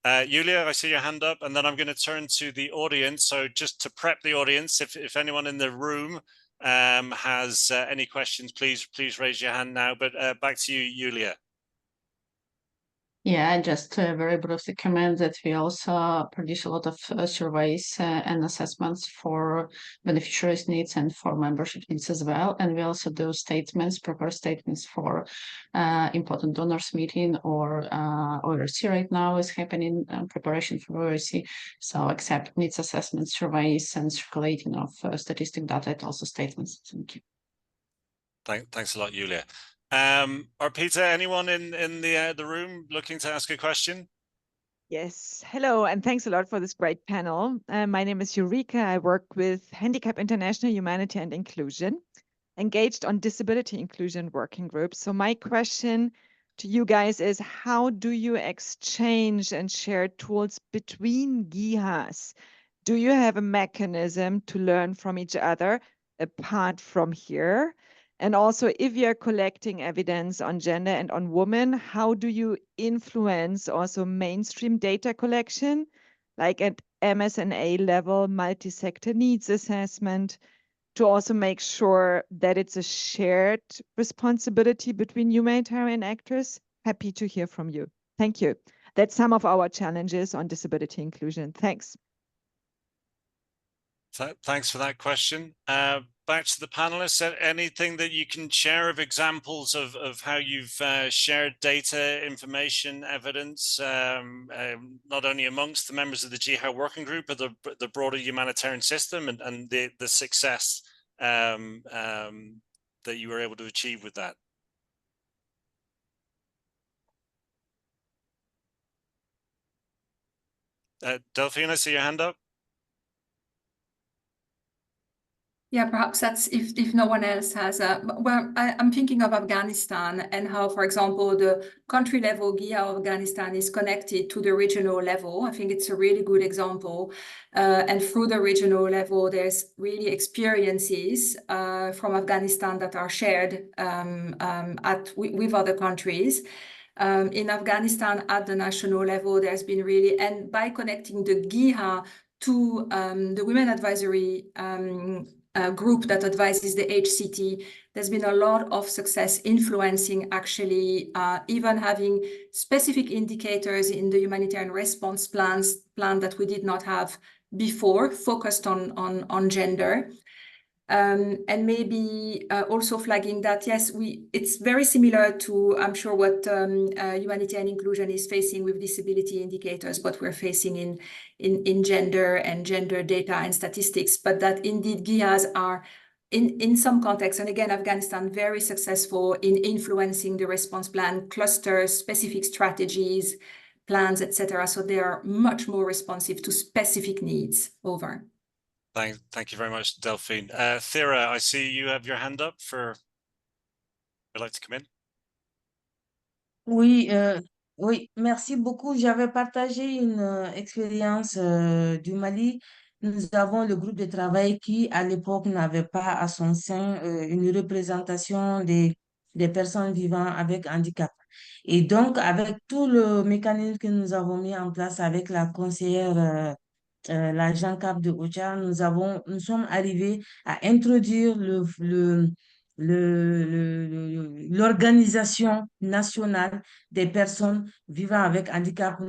Yulia, I see your hand up, and then I'm going to turn to the audience. So just to prep the audience, if anyone in the room has any questions, please raise your hand now. But back to you, Yulia. Yeah, just very briefly comment that we also produce a lot of surveys and assessments for beneficiaries' needs and for membership needs as well. And we also do statements, prepare statements for important donors meeting or ORC right now is happening, preparation for ORC. So accept needs assessments, surveys, and circulating of statistic data, and also statements. Thank you. Thanks a lot, Yulia. Or Peter, anyone in the room looking to ask a question? Yes, hello, and thanks a lot for this great panel. My name is Eureka. I work with Handicap International, Humanity and Inclusion, engaged on disability inclusion working groups. So my question to you guys is, how do you exchange and share tools between GiHAs? Do you have a mechanism to learn from each other apart from here? And also, if you're collecting evidence on gender and on women, how do you influence also mainstream data collection, like at MSNA level, multi-sector needs assessment, to also make sure that it's a shared responsibility between humanitarian actors? Happy to hear from you. Thank you. That's some of our challenges on disability inclusion. Thanks. Thanks for that question. Back to the panelists, anything that you can share of examples of how you've shared data, information, evidence, not only amongst the members of the GiHA working group, but the broader humanitarian system and the success that you were able to achieve with that? Delphine, I see your hand up. Yeah, perhaps that's if no one else has well, I'm thinking of Afghanistan and how, for example, the country level GiHA of Afghanistan is connected to the regional level. I think it's a really good example. And through the regional level, there's really experiences from Afghanistan that are shared with other countries. In Afghanistan, at the national level, there's been really, and by connecting the GiHA to the Women Advisory group that advises the HCT, there's been a lot of success influencing actually even having specific indicators in the humanitarian response plan that we did not have before, focused on gender. And maybe also flagging that, yes, it's very similar to, I'm sure, what humanitarian inclusion is facing with disability indicators, what we're facing in gender and gender data and statistics, but that indeed GiHAs are in some contexts, and again, Afghanistan, very successful in influencing the response plan, clusters, specific strategies, plans, etc. So they are much more responsive to specific needs. Over. Thank you very much, Delphine. Thera, I see you have your hand up would like to come in. Oui, oui, merci beaucoup. J'avais partagé une expérience du Mali. Nous avons le groupe de travail qui, à l'époque, n'avait pas à son sein une représentation des personnes vivant avec handicap. Et donc, avec tout le mécanisme que nous avons mis en place avec la conseillère, l'agent CAP de OCHA, nous sommes arrivés à introduire l'Organisation nationale des personnes vivant avec handicap,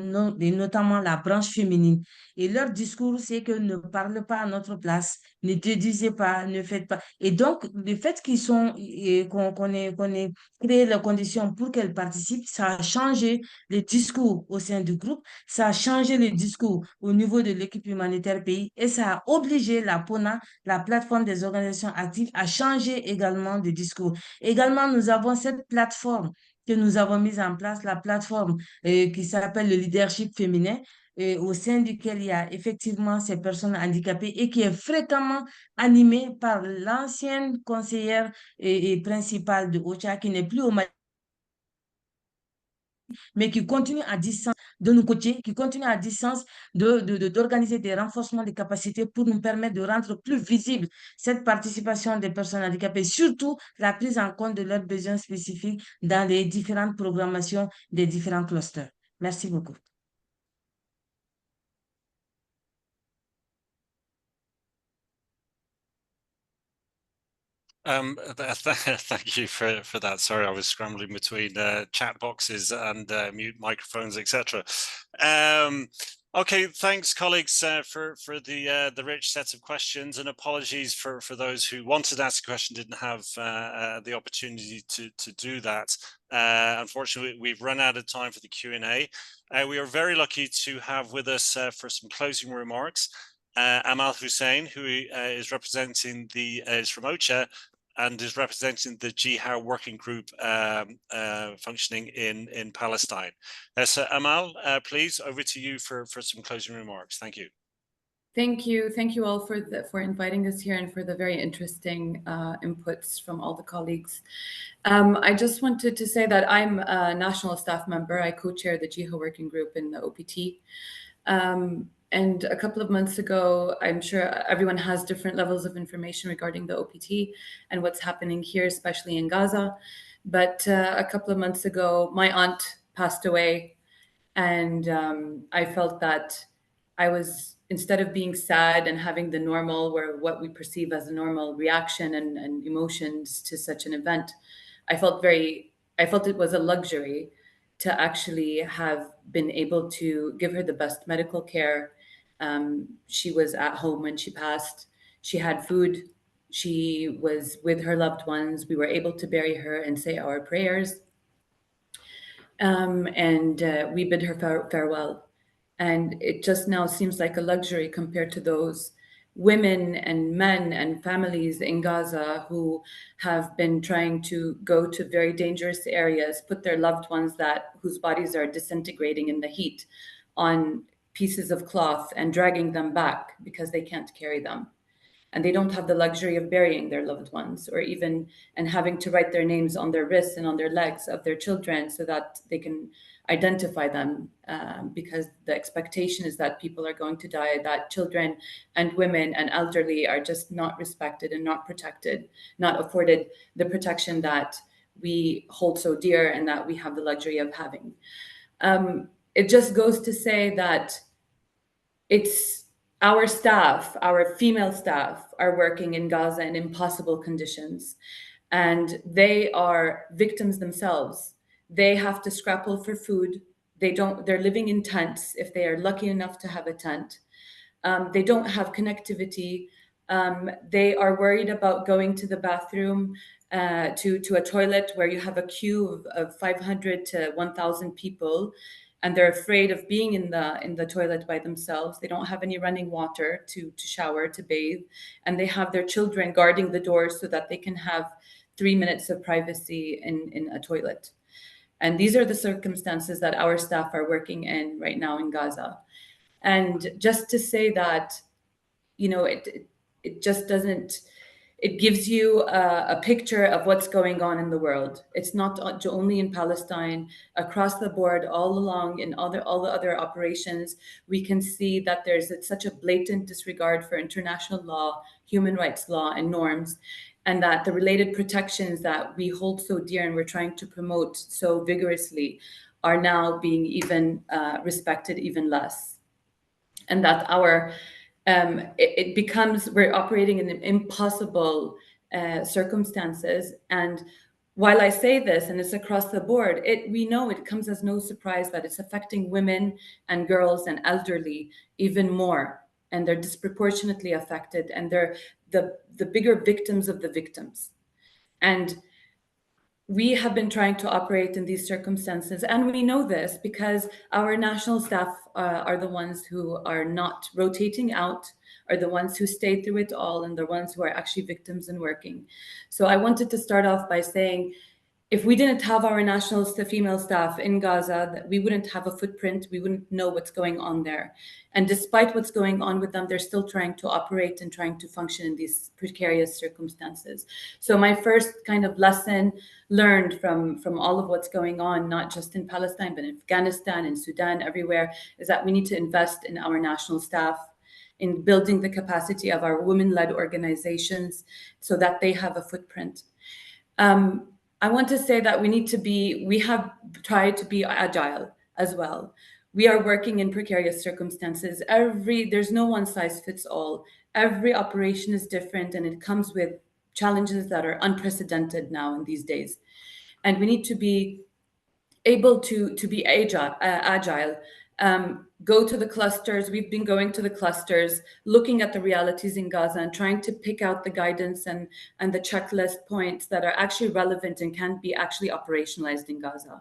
et notamment la branche féminine. Et leur discours, c'est que ne parle pas à notre place, ne déduisez pas, ne faites pas. Et donc, le fait qu'on ait créé les conditions pour qu'elles participent, ça a changé le discours au sein du groupe, ça a changé le discours au niveau de l'équipe humanitaire pays et ça a obligé la PONA, la plateforme des organisations actives, à changer également de discours. Également, nous avons cette plateforme que nous avons mise en place, la plateforme qui s'appelle le leadership féminin, au sein duquel il y a effectivement ces personnes handicapées et qui est fréquemment animée par l'ancienne conseillère et principale de OCHA, qui n'est plus au Mali, mais qui continue à distance de nous coacher, qui continue à distance d'organiser des renforcements des capacités pour nous permettre de rendre plus visible cette participation des personnes handicapées, surtout la prise en compte de leurs besoins spécifiques dans les différentes programmations des différents clusters. Merci beaucoup. Thank you for that. Sorry, I was scrambling between chat boxes and mute microphones, etc. Okay, thanks, colleagues, for the rich set of questions, and apologies for those who wanted to ask a question didn't have the opportunity to do that. Unfortunately, we've run out of time for the Q&A. We are very lucky to have with us for some closing remarks Amal Hussein, who is representing is from OCHA and is representing the GiHA working group functioning in Palestine. So Amal, please, over to you for some closing remarks. Thank you. Thank you all for inviting us here and for the very interesting inputs from all the colleagues. I just wanted to say that I'm a national staff member. I co-chair the GiHA working group in the OPT. And a couple of months ago, I'm sure everyone has different levels of information regarding the OPT and what's happening here, especially in Gaza. But a couple of months ago, my aunt passed away, and I felt that I was, instead of being sad and having the normal, or what we perceive as a normal reaction and emotions to such an event, I felt it was a luxury to actually have been able to give her the best medical care. She was at home when she passed. She had food. She was with her loved ones. We were able to bury her and say our prayers. And we bid her farewell. And it just now seems like a luxury compared to those women and men and families in Gaza who have been trying to go to very dangerous areas, put their loved ones whose bodies are disintegrating in the heat on pieces of cloth and dragging them back because they can't carry them. And they don't have the luxury of burying their loved ones and having to write their names on their wrists and on their legs of their children so that they can identify them, because the expectation is that people are going to die, that children and women and elderly are just not respected and not protected, not afforded the protection that we hold so dear and that we have the luxury of having. It just goes to say that it's our staff, our female staff, are working in Gaza in impossible conditions, and they are victims themselves. They have to scrapple for food. They're living in tents if they are lucky enough to have a tent. They don't have connectivity. They are worried about going to the bathroom, to a toilet where you have a queue of 500 to 1,000 people, and they're afraid of being in the toilet by themselves. They don't have any running water to shower, to bathe, and they have their children guarding the doors so that they can have 3 minutes of privacy in a toilet. And these are the circumstances that our staff are working in right now in Gaza. And just to say that, it just doesn't, it gives you a picture of what's going on in the world. It's not only in Palestine, across the board, all along in all the other operations, we can see that there's such a blatant disregard for international law, human rights law, and norms, and that the related protections that we hold so dear and we're trying to promote so vigorously are now being even respected even less. And that it becomes, we're operating in an impossible circumstances. And while I say this, and it's across the board, we know it comes as no surprise that it's affecting women and girls and elderly even more, and they're disproportionately affected, and they're the bigger victims of the victims. And we have been trying to operate in these circumstances, and we know this because our national staff are the ones who are not rotating out, are the ones who stay through it all, and the ones who are actually victims and working. So I wanted to start off by saying, if we didn't have our national female staff in Gaza, that we wouldn't have a footprint, we wouldn't know what's going on there. And despite what's going on with them, they're still trying to operate and trying to function in these precarious circumstances. So my first kind of lesson learned from all of what's going on, not just in Palestine, but in Afghanistan, in Sudan, everywhere, is that we need to invest in our national staff, in building the capacity of our women-led organizations so that they have a footprint. I want to say that we have tried to be agile as well. We are working in precarious circumstances. There's no one size fits all. Every operation is different, and it comes with challenges that are unprecedented now in these days. And we need to be able to be agile. Go to the clusters. We've been going to the clusters, looking at the realities in Gaza and trying to pick out the guidance and the checklist points that are actually relevant and can be actually operationalized in Gaza.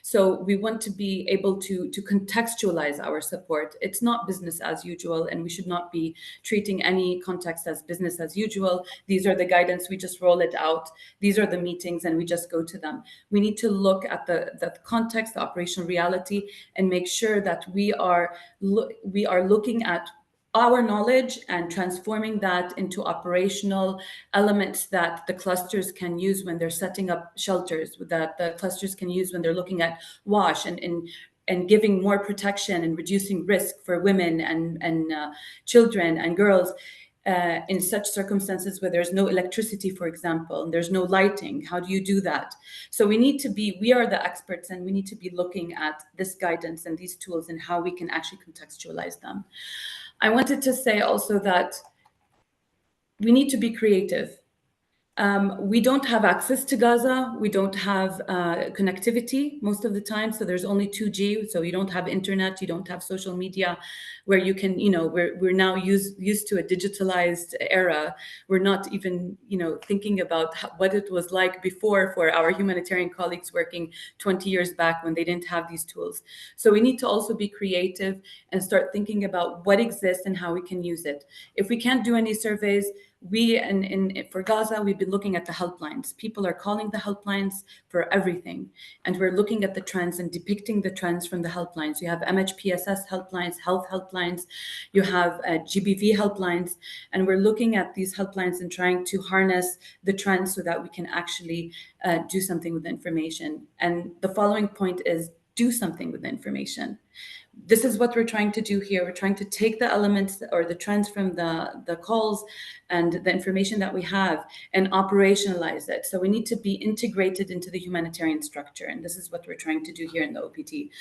So we want to be able to contextualize our support. It's not business as usual, and we should not be treating any context as business as usual. These are the guidance, we just roll it out. These are the meetings, and we just go to them. We need to look at the context, the operational reality, and make sure that we are looking at our knowledge and transforming that into operational elements that the clusters can use when they're setting up shelters, that the clusters can use when they're looking at WASH and giving more protection and reducing risk for women and children and girls in such circumstances where there's no electricity, for example, and there's no lighting. How do you do that? So we are the experts, and we need to be looking at this guidance and these tools and how we can actually contextualize them. I wanted to say also that we need to be creative. We don't have access to Gaza. We don't have connectivity most of the time. So there's only 2G. So you don't have internet. You don't have social media where you can, we're now used to a digitalized era. We're not even, thinking about what it was like before for our humanitarian colleagues working 20 years back when they didn't have these tools. So we need to also be creative and start thinking about what exists and how we can use it. If we can't do any surveys, for Gaza, we've been looking at the helplines. People are calling the helplines for everything. And we're looking at the trends and depicting the trends from the helplines. You have MHPSS helplines, health helplines, you have GBV helplines, and we're looking at these helplines and trying to harness the trends so that we can actually do something with the information. And the following point is do something with the information. This is what we're trying to do here. We're trying to take the elements or the trends from the calls and the information that we have and operationalize it. So we need to be integrated into the humanitarian structure. And this is what we're trying to do here in the OPT.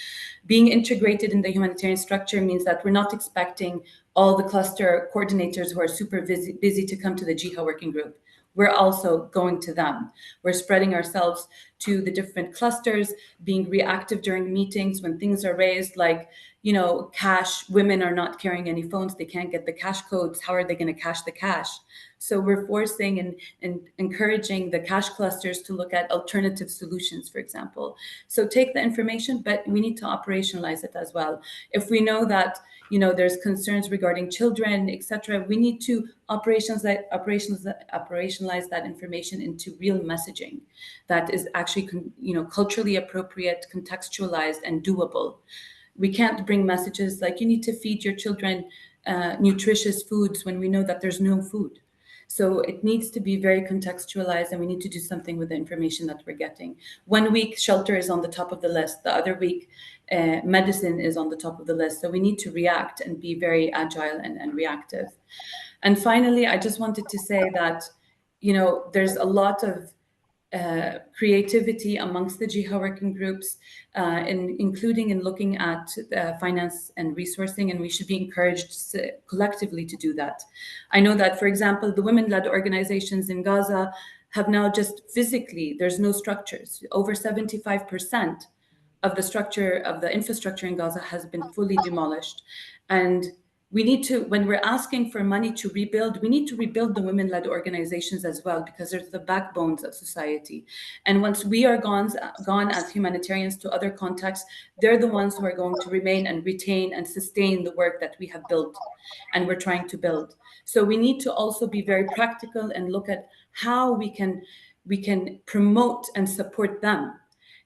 Being integrated in the humanitarian structure means that we're not expecting all the cluster coordinators who are super busy to come to the GiHA working group. We're also going to them. We're spreading ourselves to the different clusters, being reactive during meetings when things are raised, like, cash, women are not carrying any phones, they can't get the cash codes, how are they going to cash the cash? So we're forcing and encouraging the cash clusters to look at alternative solutions, for example. So take the information, but we need to operationalize it as well. If we know that, there's concerns regarding children, etc., we need to operationalize that information into real messaging that is actually, culturally appropriate, contextualized, and doable. We can't bring messages like you need to feed your children nutritious foods when we know that there's no food. So it needs to be very contextualized, and we need to do something with the information that we're getting. 1 week, shelter is on the top of the list. The other week, medicine is on the top of the list. So we need to react and be very agile and reactive. And finally, I just wanted to say that, there's a lot of creativity amongst the GiHA working groups, including in looking at finance and resourcing, and we should be encouraged collectively to do that. I know that, for example, the women-led organizations in Gaza have now just physically, there's no structures. Over 75% of the structure of the infrastructure in Gaza has been fully demolished. And we need to, when we're asking for money to rebuild, we need to rebuild the women-led organizations as well, because they're the backbones of society. And once we are gone as humanitarians to other contexts, they're the ones who are going to remain and retain and sustain the work that we have built and we're trying to build. So we need to also be very practical and look at how we can promote and support them.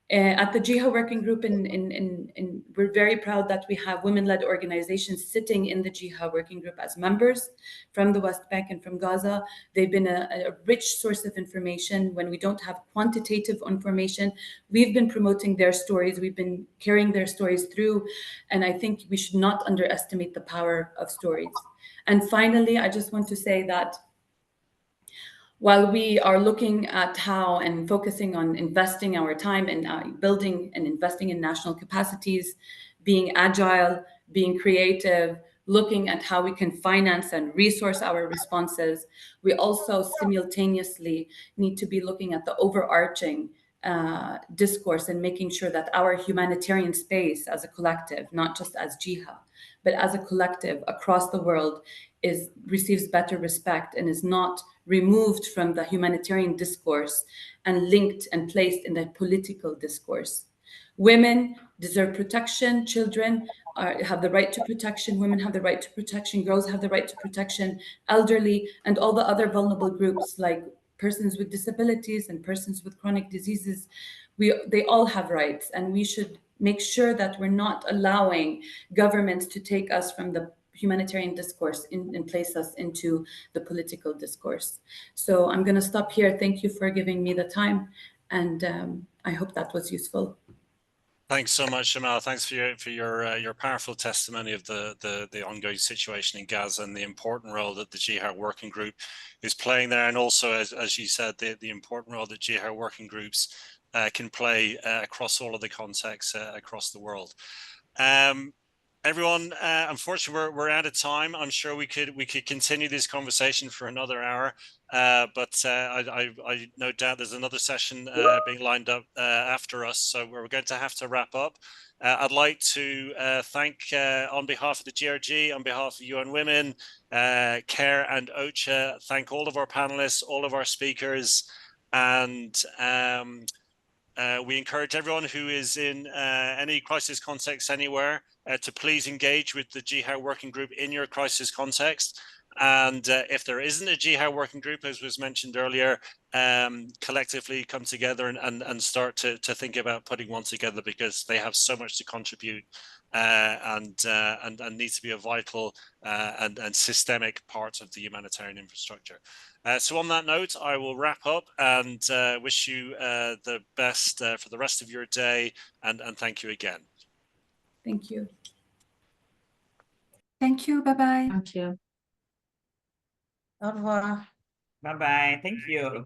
At the GiHA working group, we're very proud that we have women-led organizations sitting in the GiHA working group as members from the West Bank and from Gaza. They've been a rich source of information. When we don't have quantitative information, we've been promoting their stories. We've been carrying their stories through. And I think we should not underestimate the power of stories. And finally, I just want to say that while we are looking at how and focusing on investing our time in building and investing in national capacities, being agile, being creative, looking at how we can finance and resource our responses, we also simultaneously need to be looking at the overarching discourse and making sure that our humanitarian space as a collective, not just as GiHA, but as a collective across the world, receives better respect and is not removed from the humanitarian discourse and linked and placed in the political discourse. Women deserve protection. Children have the right to protection. Women have the right to protection. Girls have the right to protection. Elderly and all the other vulnerable groups like persons with disabilities and persons with chronic diseases, they all have rights, and we should make sure that we're not allowing governments to take us from the humanitarian discourse and place us into the political discourse. So I'm going to stop here. Thank you for giving me the time, and I hope that was useful. Thanks so much, Jamal. Thanks for your powerful testimony of the ongoing situation in Gaza and the important role that the GiHA working group is playing there, and also, as you said, the important role that GiHA working groups can play across all of the contexts across the world. Everyone, unfortunately, we're out of time. I'm sure we could continue this conversation for another hour, but I no doubt there's another session being lined up after us, so we're going to have to wrap up. I'd like to thank, on behalf of the GRG, on behalf of UN Women, CARE and OCHA, thank all of our panelists, all of our speakers, and we encourage everyone who is in any crisis context anywhere to please engage with the GiHA working group in your crisis context. And if there isn't a GiHA working group, as was mentioned earlier, collectively come together and start to think about putting one together, because they have so much to contribute and need to be a vital and systemic part of the humanitarian infrastructure. So on that note, I will wrap up and wish you the best for the rest of your day, and thank you again. Thank you. Thank you. Bye-bye. Thank you. Au revoir. Bye-bye. Thank you.